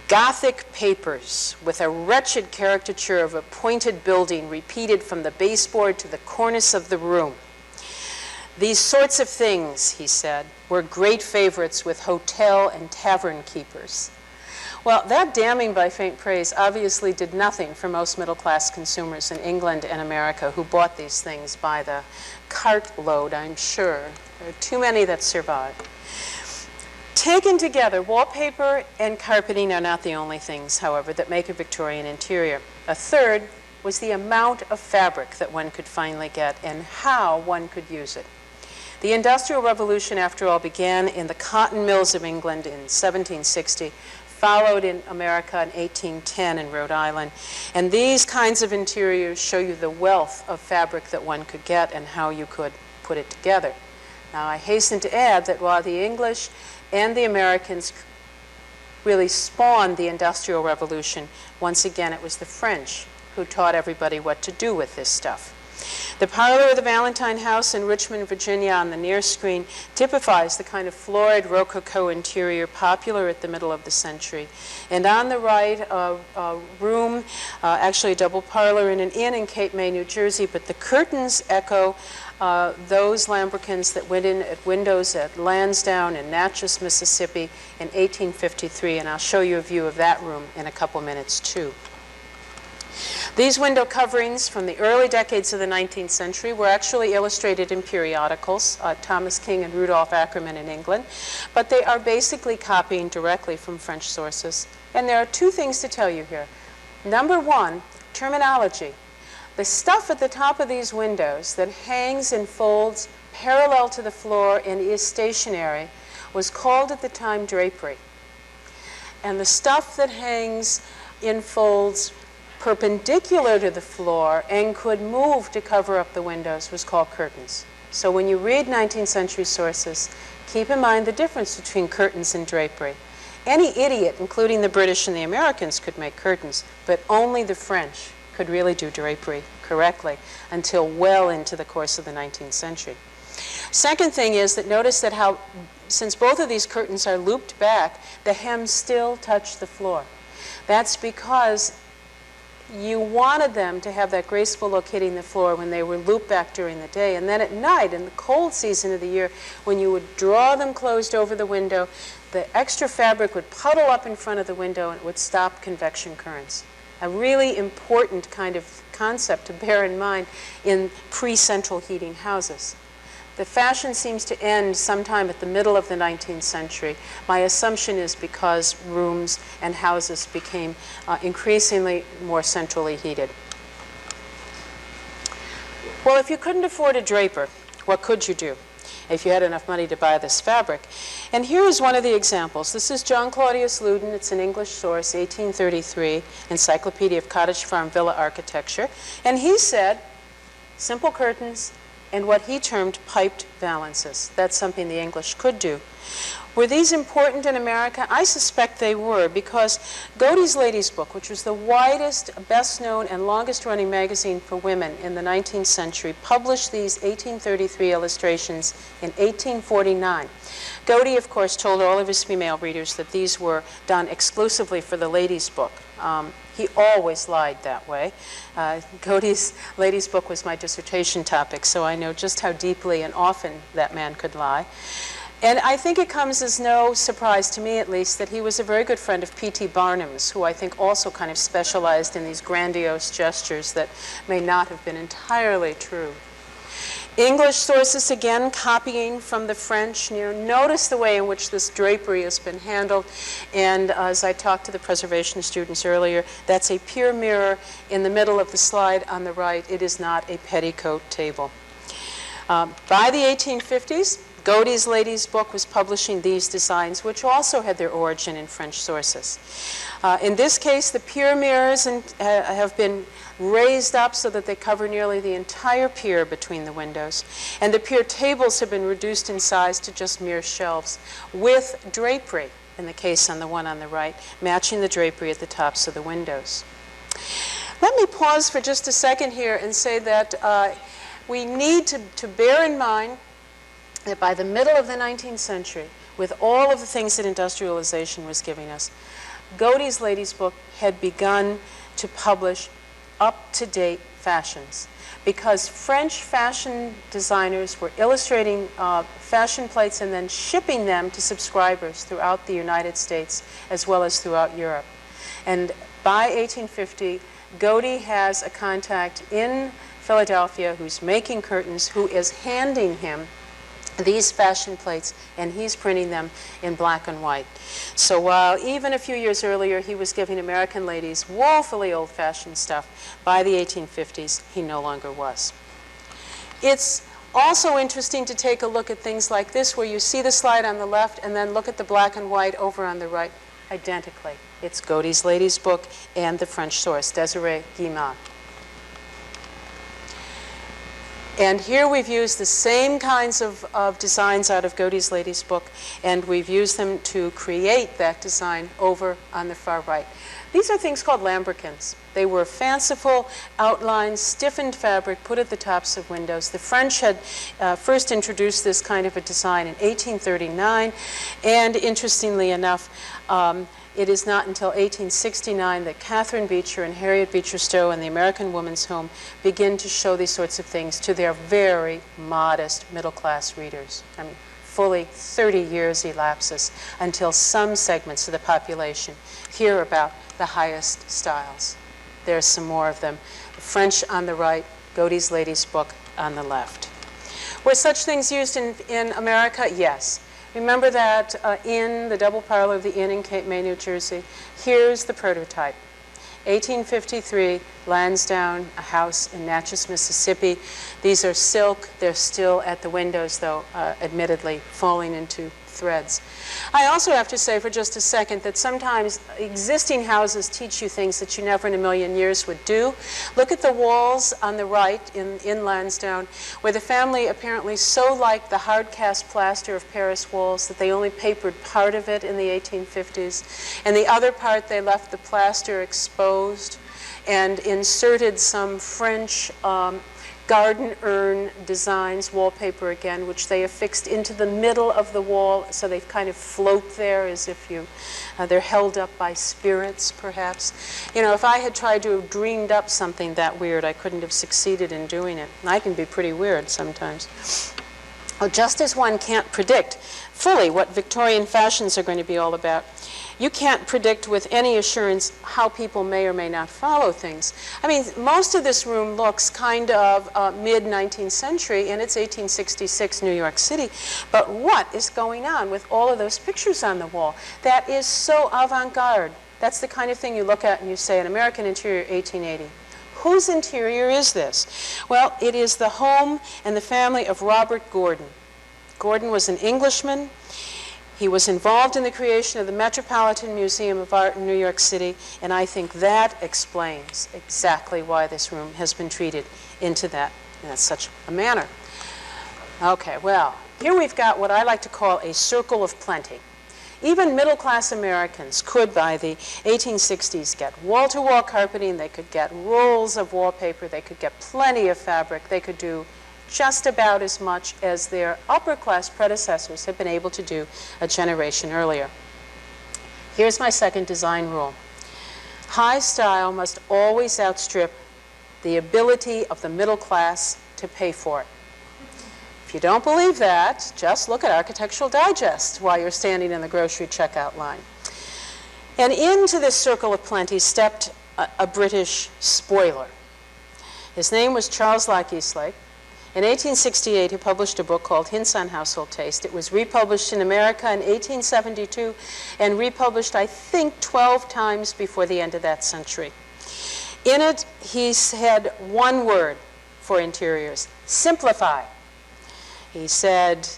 "Gothic papers with a wretched caricature of a pointed building repeated from the baseboard to the cornice of the room. These sorts of things," he said, "were great favorites with hotel and tavern keepers." Well, that damning by faint praise obviously did nothing for most middle-class consumers in England and America who bought these things by the cartload, I'm sure. There are too many that survive. Taken together, wallpaper and carpeting are not the only things, however, that make a Victorian interior. A third was the amount of fabric that one could finally get and how one could use it. The Industrial Revolution, after all, began in the cotton mills of England in 1760, followed in America in 1810 in Rhode Island, and these kinds of interiors show you the wealth of fabric that one could get and how you could put it together. Now, I hasten to add that while the English and the Americans really spawned the Industrial Revolution, once again it was the French who taught everybody what to do with this stuff. The parlor of the Valentine House in Richmond, Virginia on the near screen typifies the kind of florid Rococo interior popular at the middle of the century. And on the right, a room, actually a double parlor in an inn in Cape May, New Jersey, but the curtains echo those lambrequins that went in at windows at Lansdowne and Natchez, Mississippi in 1853, and I'll show you a view of that room in a couple minutes too. These window coverings from the early decades of the 19th century were actually illustrated in periodicals, Thomas King and Rudolph Ackerman in England, but they are basically copying directly from French sources. And there are two things to tell you here. Number one, terminology. The stuff at the top of these windows that hangs and folds parallel to the floor and is stationary was called at the time drapery. And the stuff that hangs in folds perpendicular to the floor and could move to cover up the windows was called curtains. So when you read 19th century sources, keep in mind the difference between curtains and drapery. Any idiot, including the British and the Americans, could make curtains, but only the French could really do drapery correctly until well into the course of the 19th century. Second thing is that notice that how, since both of these curtains are looped back, the hems still touch the floor. That's because you wanted them to have that graceful look hitting the floor when they were looped back during the day. And then at night, in the cold season of the year, when you would draw them closed over the window, the extra fabric would puddle up in front of the window and it would stop convection currents. A really important kind of concept to bear in mind in pre-central heating houses. The fashion seems to end sometime at the middle of the 19th century. My assumption is because rooms and houses became increasingly more centrally heated. Well, if you couldn't afford a draper, what could you do if you had enough money to buy this fabric? And here is one of the examples. This is John Claudius Loudon. It's an English source, 1833, Encyclopedia of Cottage Farm Villa Architecture. And he said, simple curtains and what he termed piped valances. That's something the English could do. Were these important in America? I suspect they were, because Godey's Lady's Book, which was the widest, best-known, and longest-running magazine for women in the 19th century, published these 1833 illustrations in 1849. Godey, of course, told all of his female readers that these were done exclusively for the Lady's Book. He always lied that way. Godey's Lady's Book was my dissertation topic, so I know just how deeply and often that man could lie. And I think it comes as no surprise to me, at least, that he was a very good friend of P.T. Barnum's, who I think also kind of specialized in these grandiose gestures that may not have been entirely true. English sources, again, copying from the French. You know, notice the way in which this drapery has been handled. And as I talked to the preservation students earlier, that's a pier mirror in the middle of the slide on the right. It is not a petticoat table. By the 1850s, Godey's Lady's Book was publishing these designs, which also had their origin in French sources. In this case, the pier mirrors have been raised up so that they cover nearly the entire pier between the windows. And the pier tables have been reduced in size to just mere shelves, with drapery, in the case on the one on the right, matching the drapery at the tops of the windows. Let me pause for just a second here and say that we need to bear in mind that by the middle of the 19th century, with all of the things that industrialization was giving us, Godey's Lady's Book had begun to publish up-to-date fashions, because French fashion designers were illustrating fashion plates and then shipping them to subscribers throughout the United States as well as throughout Europe. And by 1850, Godey has a contact in Philadelphia who's making curtains, who is handing him these fashion plates, and he's printing them in black and white. So while even a few years earlier he was giving American ladies woefully old-fashioned stuff, by the 1850s he no longer was. It's also interesting to take a look at things like this, where you see the slide on the left and then look at the black and white over on the right identically. It's Godey's Lady's Book and the French source, Désirée Guimard. And here we've used the same kinds of designs out of Godey's Lady's Book, and we've used them to create that design over on the far right. These are things called lambrequins. They were fanciful outlines, stiffened fabric put at the tops of windows. The French had first introduced this kind of a design in 1839, and interestingly enough, it is not until 1869 that Catherine Beecher and Harriet Beecher Stowe and the American Woman's Home begin to show these sorts of things to their very modest middle-class readers. I mean, fully 30 years elapses until some segments of the population hear about the highest styles. There's some more of them. The French on the right, Godey's Lady's Book on the left. Were such things used in America? Yes. Remember that in the double parlor of the Inn in Cape May, New Jersey. Here's the prototype. 1853, Lansdowne, a house in Natchez, Mississippi. These are silk. They're still at the windows, though, admittedly, falling into threads. I also have to say for just a second that sometimes existing houses teach you things that you never in a million years would do. Look at the walls on the right in Lansdowne, where the family apparently so liked the hard cast plaster of Paris walls that they only papered part of it in the 1850s, and the other part they left the plaster exposed and inserted some French garden urn designs, wallpaper again, which they affixed into the middle of the wall, so they kind of float there as if they're held up by spirits, perhaps. You know, if I had tried to have dreamed up something that weird, I couldn't have succeeded in doing it. I can be pretty weird sometimes. Well, just as one can't predict fully what Victorian fashions are going to be all about, You can't predict with any assurance how people may or may not follow things. I mean, most of this room looks kind of mid-19th century, and it's 1866 New York City. But what is going on with all of those pictures on the wall? That is so avant-garde. That's the kind of thing you look at and you say, an American interior, 1880. Whose interior is this? Well, it is the home and the family of Robert Gordon. Gordon was an Englishman. He was involved in the creation of the Metropolitan Museum of Art in New York City, and I think that explains exactly why this room has been treated in such a manner. Okay, well, here we've got what I like to call a circle of plenty. Even middle-class Americans could, by the 1860s, get wall-to-wall carpeting, they could get rolls of wallpaper, they could get plenty of fabric, they could do just about as much as their upper-class predecessors had been able to do a generation earlier. Here's my second design rule. High style must always outstrip the ability of the middle class to pay for it. If you don't believe that, just look at Architectural Digest while you're standing in the grocery checkout line. And into this circle of plenty stepped a British spoiler. His name was Charles Locke Eastlake. In 1868, he published a book called Hints on Household Taste. It was republished in America in 1872 and republished, I think, 12 times before the end of that century. In it, he said one word for interiors: simplify. He said,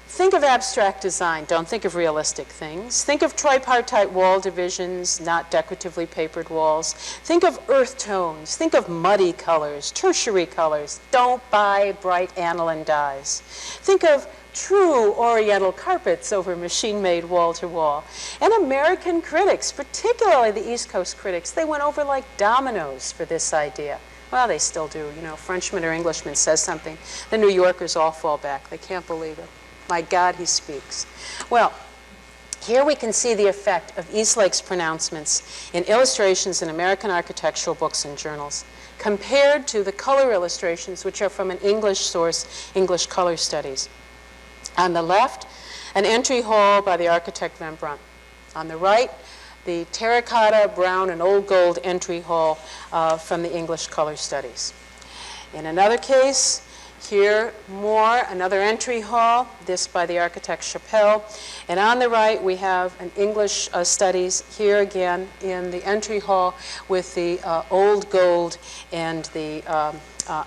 think of abstract design, don't think of realistic things. Think of tripartite wall divisions, not decoratively papered walls. Think of earth tones, think of muddy colors, tertiary colors. Don't buy bright aniline dyes. Think of true oriental carpets over machine-made wall-to-wall. And American critics, particularly the East Coast critics, they went over like dominoes for this idea. Well, they still do. You know, Frenchman or Englishman says something, the New Yorkers all fall back. They can't believe it. My God, he speaks. Well, here we can see the effect of Eastlake's pronouncements in illustrations in American architectural books and journals, compared to the color illustrations, which are from an English source, English Color Studies. On the left, an entry hall by the architect Rembrandt. On the right, the terracotta, brown, and old gold entry hall from the English Color Studies. In another case, here more, another entry hall, this by the architect Chappelle. And on the right, we have an English studies, here again in the entry hall with the old gold and the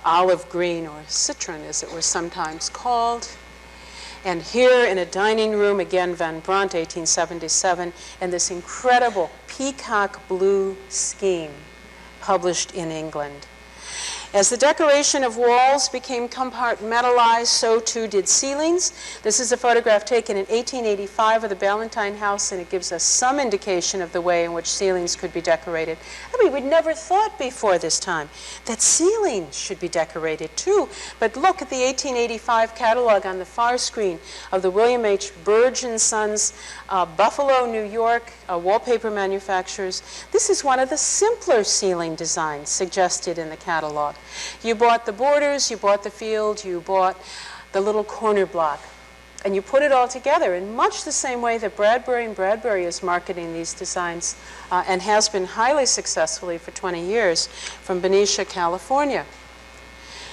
olive green, or citron as it was sometimes called. And here in a dining room, again, Van Brunt, 1877, and this incredible peacock blue scheme published in England. As the decoration of walls became compartmentalized, so too did ceilings. This is a photograph taken in 1885 of the Ballantyne House, and it gives us some indication of the way in which ceilings could be decorated. I mean, we'd never thought before this time that ceilings should be decorated too. But look at the 1885 catalog on the far screen of the William H. Burge & Sons, Buffalo, New York, wallpaper manufacturers. This is one of the simpler ceiling designs suggested in the catalog. You bought the borders, you bought the field, you bought the little corner block, and you put it all together in much the same way that Bradbury & Bradbury is marketing these designs and has been highly successfully for 20 years from Benicia, California.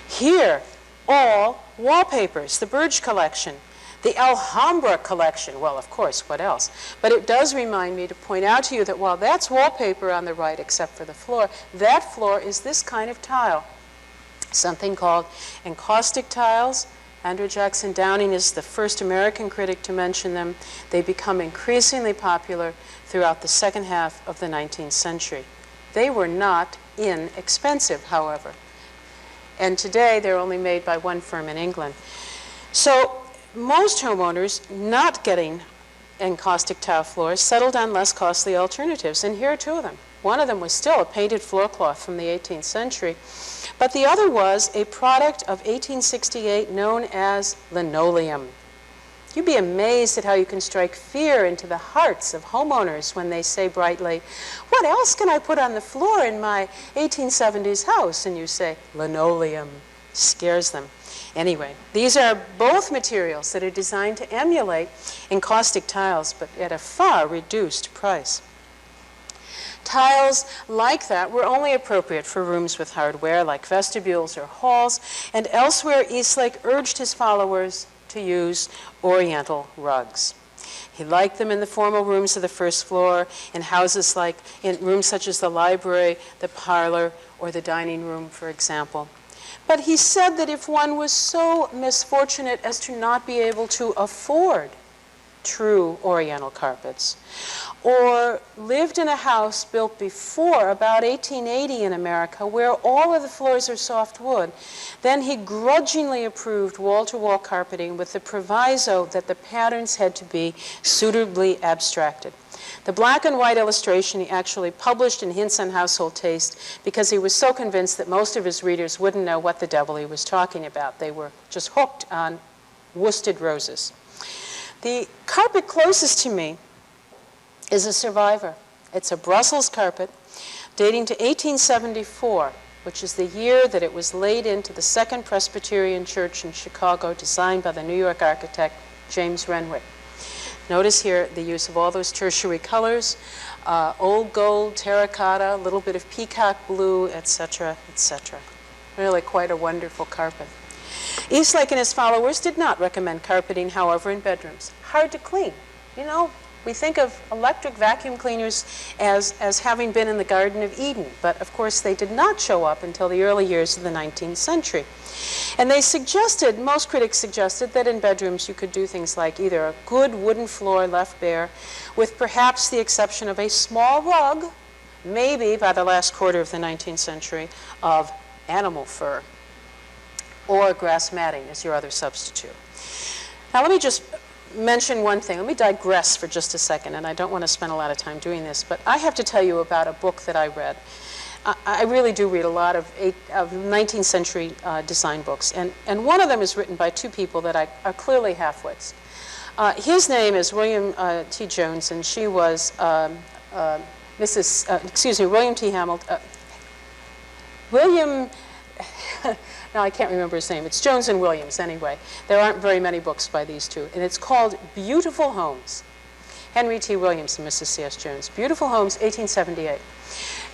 Here, all wallpapers, the Burge collection, the Alhambra collection, well, of course, what else? But it does remind me to point out to you that while that's wallpaper on the right, except for the floor, that floor is this kind of tile, something called encaustic tiles. Andrew Jackson Downing is the first American critic to mention them. They become increasingly popular throughout the second half of the 19th century. They were not inexpensive, however. And today, they're only made by one firm in England. So most homeowners not getting encaustic tile floors settled on less costly alternatives, and here are two of them. One of them was still a painted floor cloth from the 18th century, but the other was a product of 1868 known as linoleum. You'd be amazed at how you can strike fear into the hearts of homeowners when they say brightly, "What else can I put on the floor in my 1870s house?" And you say, "Linoleum." Scares them. Anyway, these are both materials that are designed to emulate encaustic tiles, but at a far reduced price. Tiles like that were only appropriate for rooms with hardware, like vestibules or halls, and elsewhere Eastlake urged his followers to use Oriental rugs. He liked them in the formal rooms of the first floor, in houses like, in rooms such as the library, the parlor, or the dining room, for example. But he said that if one was so misfortunate as to not be able to afford true Oriental carpets, or lived in a house built before about 1880 in America where all of the floors are soft wood, then he grudgingly approved wall-to-wall carpeting with the proviso that the patterns had to be suitably abstracted. The black and white illustration he actually published in Hints on Household Taste because he was so convinced that most of his readers wouldn't know what the devil he was talking about. They were just hooked on worsted roses. The carpet closest to me is a survivor. It's a Brussels carpet dating to 1874, which is the year that it was laid into the Second Presbyterian Church in Chicago, designed by the New York architect James Renwick. Notice here the use of all those tertiary colors, old gold, terracotta, a little bit of peacock blue, etc., etc. Really quite a wonderful carpet. Eastlake and his followers did not recommend carpeting, however, in bedrooms. Hard to clean. You know, we think of electric vacuum cleaners as having been in the Garden of Eden, but of course they did not show up until the early years of the 19th century. And they suggested, most critics suggested, that in bedrooms you could do things like either a good wooden floor left bare, with perhaps the exception of a small rug, maybe by the last quarter of the 19th century, of animal fur, or grass matting as your other substitute. Now let me just mention one thing. Let me digress for just a second, and I don't want to spend a lot of time doing this, but I have to tell you about a book that I read. I really do read a lot of 19th century design books, and one of them is written by two people that are clearly half-wits. His name is William T. Jones, and she was William T. Hamilton. William... Now, I can't remember his name. It's Jones and Williams, anyway. There aren't very many books by these two. And it's called Beautiful Homes. Henry T. Williams and Mrs. C.S. Jones. Beautiful Homes, 1878.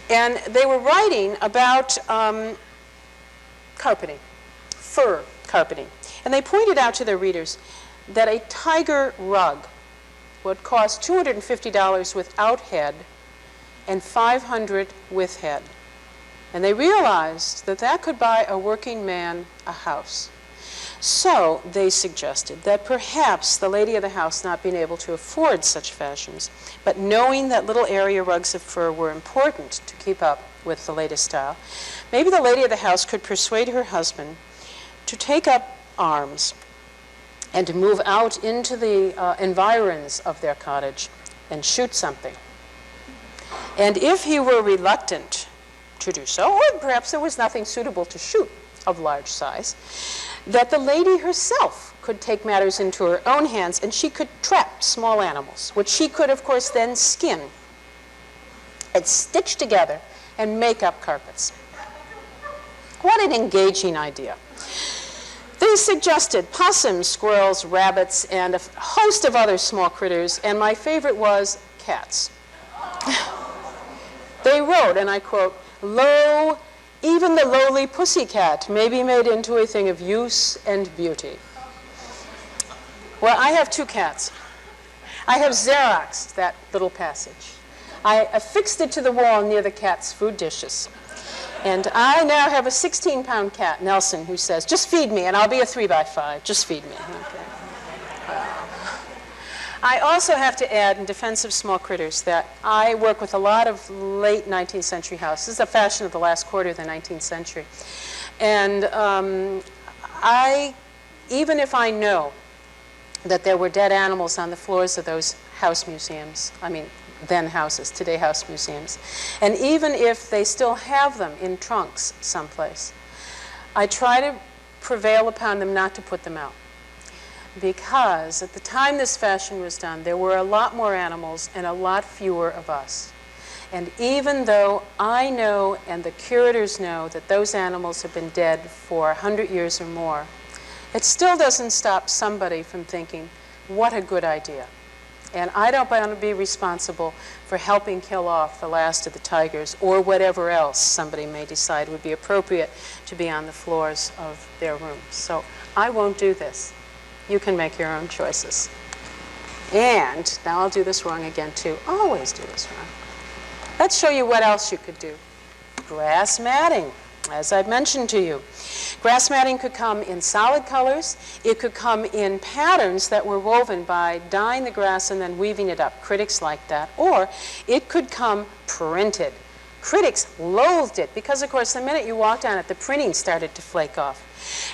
And they were writing about carpeting, fur carpeting. And they pointed out to their readers that a tiger rug would cost $250 without head and $500 with head. And they realized that that could buy a working man a house. So they suggested that perhaps the lady of the house, not being able to afford such fashions, but knowing that little area rugs of fur were important to keep up with the latest style, maybe the lady of the house could persuade her husband to take up arms and to move out into the environs of their cottage and shoot something. And if he were reluctant to do so, or perhaps there was nothing suitable to shoot of large size, that the lady herself could take matters into her own hands, and she could trap small animals, which she could, of course, then skin and stitch together and make up carpets. What an engaging idea. They suggested possums, squirrels, rabbits, and a host of other small critters, and my favorite was cats. They wrote, and I quote, "Lo, even the lowly pussycat may be made into a thing of use and beauty." Well, I have two cats. I have Xeroxed that little passage. I affixed it to the wall near the cat's food dishes. And I now have a 16-pound cat, Nelson, who says, "Just feed me and I'll be a 3x5. Just feed me." Okay. I also have to add, in defense of small critters, that I work with a lot of late 19th century houses. This is the fashion of the last quarter of the 19th century. And even if I know that there were dead animals on the floors of those house museums, I mean, then houses, today house museums, and even if they still have them in trunks someplace, I try to prevail upon them not to put them out. Because at the time this fashion was done, there were a lot more animals and a lot fewer of us. And even though I know and the curators know that those animals have been dead for 100 years or more, it still doesn't stop somebody from thinking, what a good idea. And I don't want to be responsible for helping kill off the last of the tigers or whatever else somebody may decide would be appropriate to be on the floors of their rooms. So I won't do this. You can make your own choices. And now I'll do this wrong again too. Always do this wrong. Let's show you what else you could do. Grass matting, as I've mentioned to you. Grass matting could come in solid colors. It could come in patterns that were woven by dyeing the grass and then weaving it up. Critics liked that. Or it could come printed. Critics loathed it because, of course, the minute you walked on it, the printing started to flake off.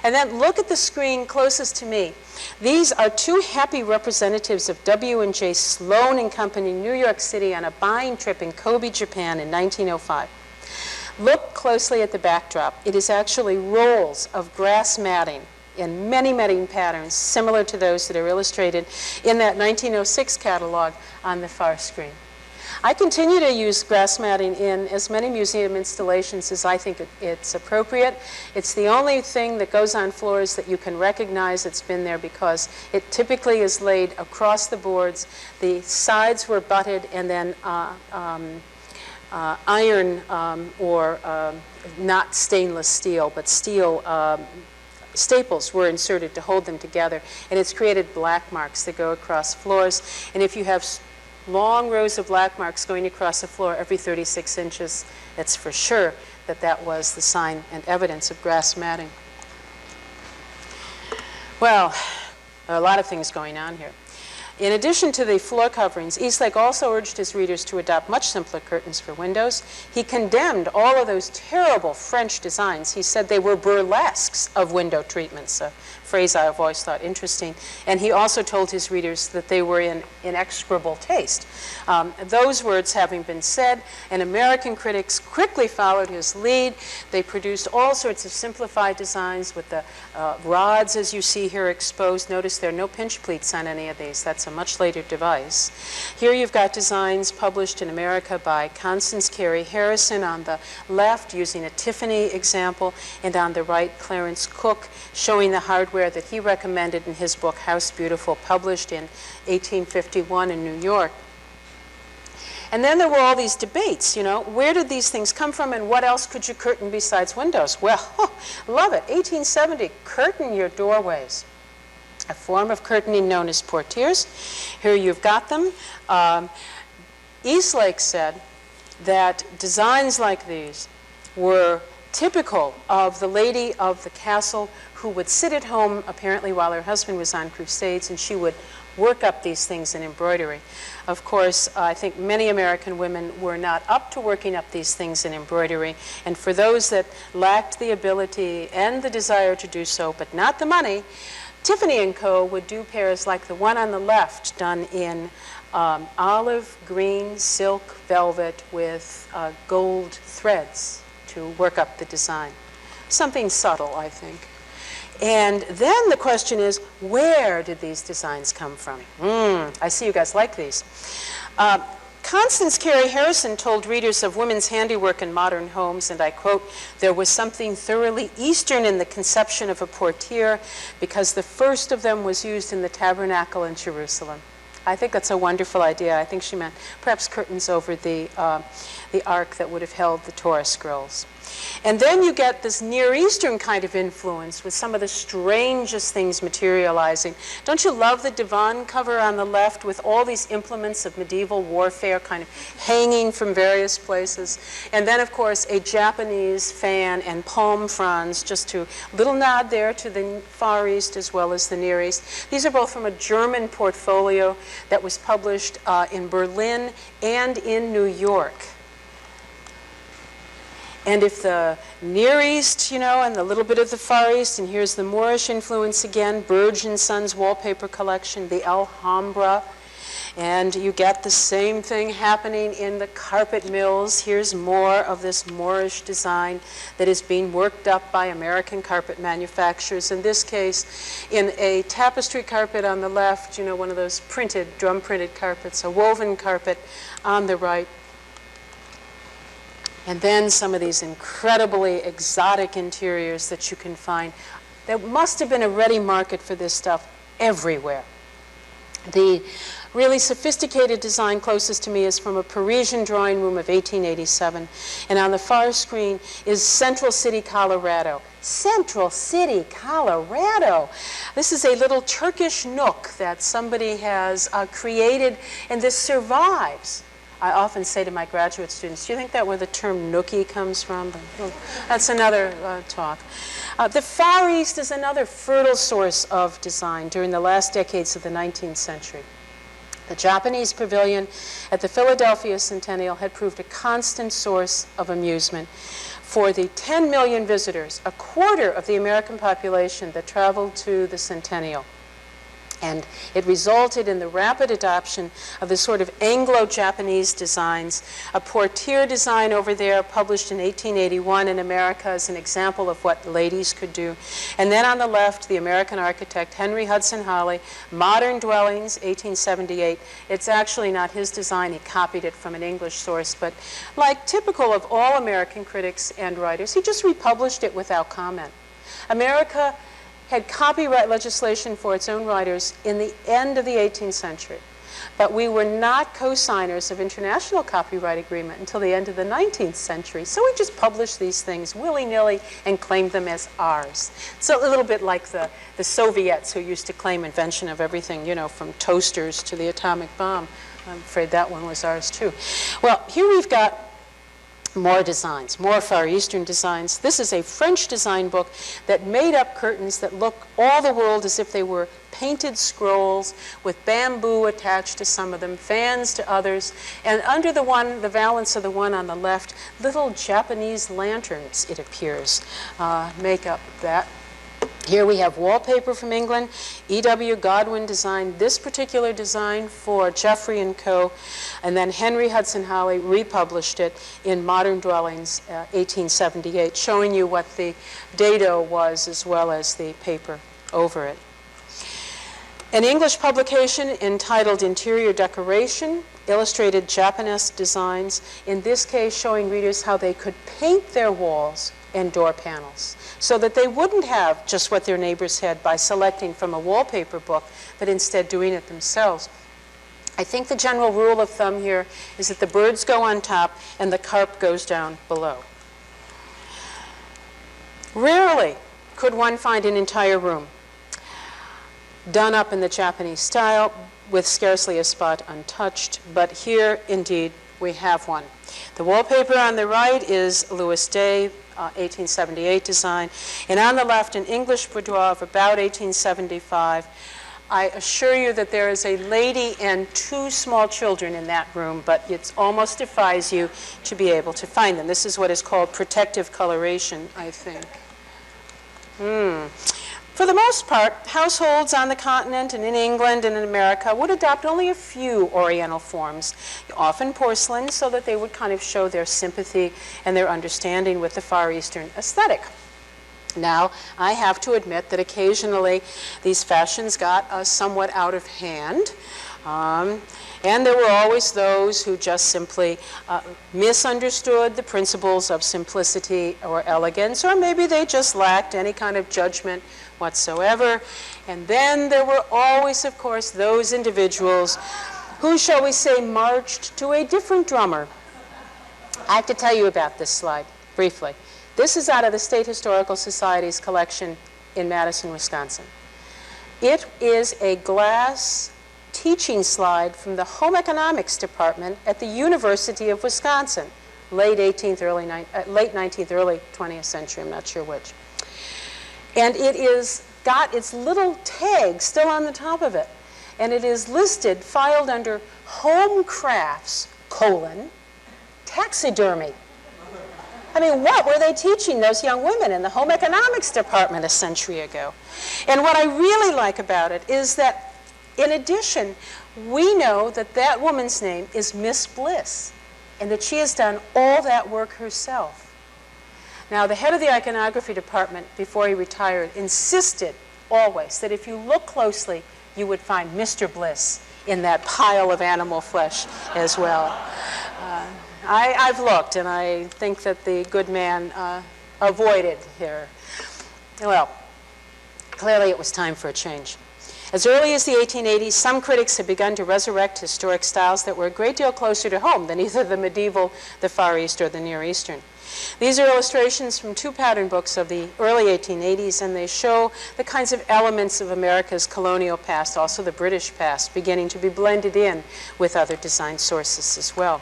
And then look at the screen closest to me. These are two happy representatives of W&J Sloan and Company, New York City, on a buying trip in Kobe, Japan in 1905. Look closely at the backdrop. It is actually rolls of grass matting in many, many patterns similar to those that are illustrated in that 1906 catalog on the far screen. I continue to use grass matting in as many museum installations as I think it's appropriate. It's the only thing that goes on floors that you can recognize it's been there because it typically is laid across the boards. The sides were butted and then iron or not stainless steel, but steel staples were inserted to hold them together. And it's created black marks that go across floors. And if you have long rows of black marks going across the floor every 36 inches, it's for sure that that was the sign and evidence of grass matting. Well, there are a lot of things going on here. In addition to the floor coverings, Eastlake also urged his readers to adopt much simpler curtains for windows. He condemned all of those terrible French designs. He said they were burlesques of window treatments, a phrase I've always thought interesting. And he also told his readers that they were in execrable taste. Those words having been said, and American critics quickly followed his lead. They produced all sorts of simplified designs with the rods, as you see here, exposed. Notice there are no pinch pleats on any of these. That's a much later device. Here you've got designs published in America by Constance Cary Harrison on the left, using a Tiffany example, and on the right, Clarence Cook, showing the hardware that he recommended in his book, House Beautiful, published in 1851 in New York. And then there were all these debates, you know, where did these things come from and what else could you curtain besides windows? Well, love it, 1870, curtain your doorways. A form of curtaining known as portieres. Here you've got them. Eastlake said that designs like these were typical of the lady of the castle who would sit at home, apparently while her husband was on crusades, and she would work up these things in embroidery. Of course, I think many American women were not up to working up these things in embroidery, and for those that lacked the ability and the desire to do so, but not the money, Tiffany & Co. would do pairs like the one on the left, done in olive green silk velvet with gold threads to work up the design. Something subtle, I think. And then the question is, where did these designs come from? I see you guys like these. Constance Cary Harrison told readers of women's handiwork in modern homes, and I quote, "There was something thoroughly Eastern in the conception of a portiere because the first of them was used in the tabernacle in Jerusalem." I think that's a wonderful idea. I think she meant perhaps curtains over the ark that would have held the Torah scrolls. And then you get this Near Eastern kind of influence with some of the strangest things materializing. Don't you love the divan cover on the left with all these implements of medieval warfare kind of hanging from various places? And then, of course, a Japanese fan and palm fronds, just to little nod there to the Far East as well as the Near East. These are both from a German portfolio that was published in Berlin and in New York. And if the Near East, you know, and the little bit of the Far East, and here's the Moorish influence again, Burge & Sons wallpaper collection, the Alhambra, and you get the same thing happening in the carpet mills. Here's more of this Moorish design that is being worked up by American carpet manufacturers, in this case in a tapestry carpet on the left, you know, one of those printed, drum-printed carpets, a woven carpet on the right. And then some of these incredibly exotic interiors that you can find There must have been a ready market for this stuff everywhere. The really sophisticated design closest to me is from a Parisian drawing room of 1887. And on the far screen is Central City, Colorado. Central City, Colorado. This is a little Turkish nook that somebody has created, and this survives. I often say to my graduate students, do you think that where the term nookie comes from? That's another talk. The Far East is another fertile source of design during the last decades of the 19th century. The Japanese pavilion at the Philadelphia Centennial had proved a constant source of amusement for the 10 million visitors, a quarter of the American population that traveled to the Centennial. And it resulted in the rapid adoption of the sort of Anglo-Japanese designs. A portiere design over there published in 1881 in America as an example of what ladies could do. And then on the left, the American architect Henry Hudson Holly, Modern Dwellings, 1878. It's actually not his design. He copied it from an English source. But like typical of all American critics and writers, he just republished it without comment. America had copyright legislation for its own writers in the end of the 18th century. But we were not co-signers of international copyright agreement until the end of the 19th century. So we just published these things willy-nilly and claimed them as ours. It's a little bit like the Soviets who used to claim invention of everything, you know, from toasters to the atomic bomb. I'm afraid that one was ours too. Well, here we've got more designs, more Far Eastern designs. This is a French design book that made up curtains that look all the world as if they were painted scrolls with bamboo attached to some of them, fans to others, and under the valance of the one on the left, little Japanese lanterns, it appears, make up that. Here we have wallpaper from England. E.W. Godwin designed this particular design for Jeffrey & Co. And then Henry Hudson Holly republished it in Modern Dwellings, 1878, showing you what the dado was as well as the paper over it. An English publication entitled Interior Decoration illustrated Japanese designs, in this case showing readers how they could paint their walls and door panels so that they wouldn't have just what their neighbors had by selecting from a wallpaper book, but instead doing it themselves. I think the general rule of thumb here is that the birds go on top and the carp goes down below. Rarely could one find an entire room done up in the Japanese style with scarcely a spot untouched, but here indeed we have one. The wallpaper on the right is Louis Day, 1878 design, and on the left an English boudoir of about 1875. I assure you that there is a lady and two small children in that room, but it almost defies you to be able to find them. This is what is called protective coloration, I think. For the most part, households on the continent and in England and in America would adopt only a few Oriental forms, often porcelain, so that they would kind of show their sympathy and their understanding with the Far Eastern aesthetic. Now, I have to admit that occasionally these fashions got somewhat out of hand. And there were always those who just simply misunderstood the principles of simplicity or elegance, or maybe they just lacked any kind of judgment whatsoever. And then there were always, of course, those individuals who, shall we say, marched to a different drummer. I have to tell you about this slide briefly. This is out of the State Historical Society's collection in Madison, Wisconsin. It is a glass teaching slide from the Home Economics Department at the University of Wisconsin, late 19th, early 20th century, I'm not sure which. And it is got its little tag still on the top of it. And it is listed, filed under Home Crafts, taxidermy. I mean, what were they teaching those young women in the Home Economics Department a century ago? And what I really like about it is that, in addition, we know that that woman's name is Miss Bliss, and that she has done all that work herself. Now, the head of the iconography department, before he retired, insisted always that if you look closely, you would find Mr. Bliss in that pile of animal flesh as well. I've looked, and I think that the good man avoided here. Well, Clearly, it was time for a change. As early as the 1880s, some critics had begun to resurrect historic styles that were a great deal closer to home than either the medieval, the Far East, or the Near Eastern. These are illustrations from two pattern books of the early 1880s, and they show the kinds of elements of America's colonial past, also the British past, beginning to be blended in with other design sources as well.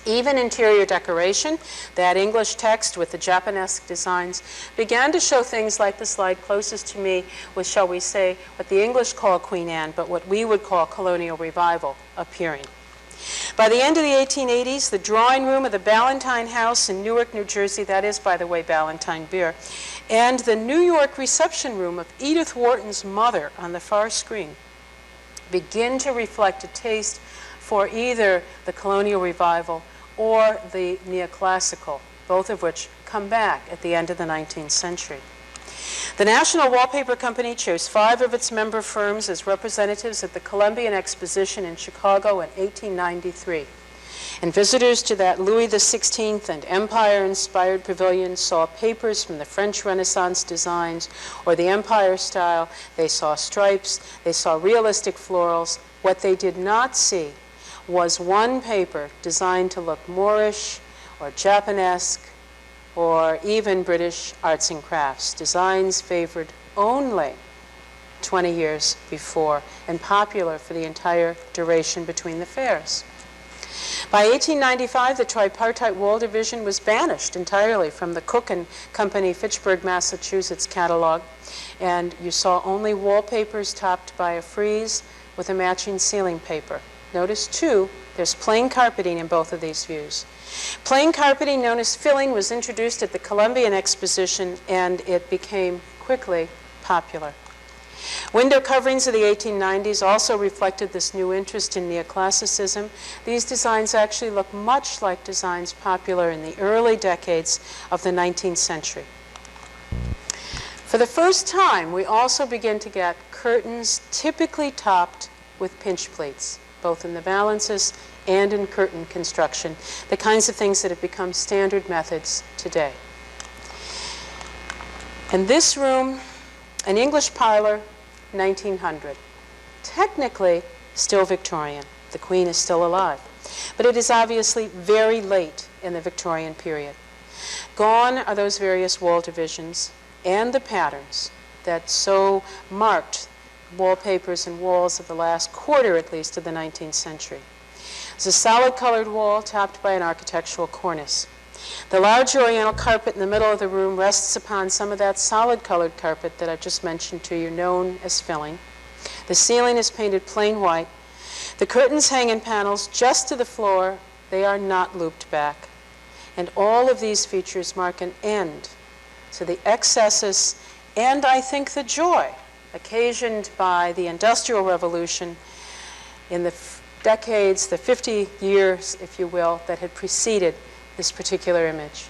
Even interior decoration, that English text with the Japanesque designs, began to show things like the slide closest to me with, shall we say, what the English call Queen Anne, but what we would call colonial revival appearing. By the end of the 1880s, the drawing room of the Ballantyne House in Newark, New Jersey, that is, by the way, Ballantyne beer, and the New York reception room of Edith Wharton's mother on the far screen begin to reflect a taste for either the colonial revival or the neoclassical, both of which come back at the end of the 19th century. The National Wallpaper Company chose 5 of its member firms as representatives at the Columbian Exposition in Chicago in 1893. And visitors to that Louis XVI and Empire-inspired pavilion saw papers from the French Renaissance designs or the Empire style. They saw stripes, they saw realistic florals. What they did not see was one paper designed to look Moorish or Japanesque or even British arts and crafts, designs favored only 20 years before and popular for the entire duration between the fairs. By 1895, the tripartite wall division was banished entirely from the Cook and Company, Fitchburg, Massachusetts catalog, and you saw only wallpapers topped by a frieze with a matching ceiling paper. Notice, too, there's plain carpeting in both of these views. Plain carpeting, known as filling, was introduced at the Columbian Exposition, and it became quickly popular. Window coverings of the 1890s also reflected this new interest in neoclassicism. These designs actually look much like designs popular in the early decades of the 19th century. For the first time, we also begin to get curtains typically topped with pinch pleats, both in the valances and in curtain construction, the kinds of things that have become standard methods today. And this room, an English parlor, 1900. Technically, still Victorian. The Queen is still alive. But it is obviously very late in the Victorian period. Gone are those various wall divisions and the patterns that so marked wallpapers and walls of the last quarter, at least, of the 19th century. It's a solid-colored wall topped by an architectural cornice. The large oriental carpet in the middle of the room rests upon some of that solid-colored carpet that I've just mentioned to you, known as filling. The ceiling is painted plain white. The curtains hang in panels just to the floor. They are not looped back. And all of these features mark an end to the excesses and, I think, the joy occasioned by the Industrial Revolution in the decades, the 50 years, if you will, that had preceded this particular image.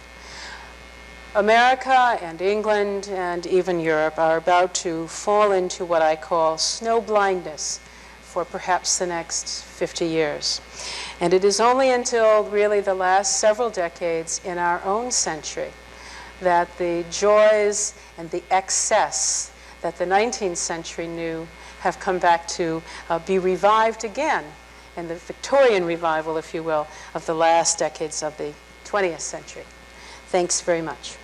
America and England and even Europe are about to fall into what I call snow blindness for perhaps the next 50 years. And it is only until really the last several decades in our own century that the joys and the excess that the 19th century knew have come back to be revived again in the Victorian revival, if you will, of the last decades of the 20th century. Thanks very much.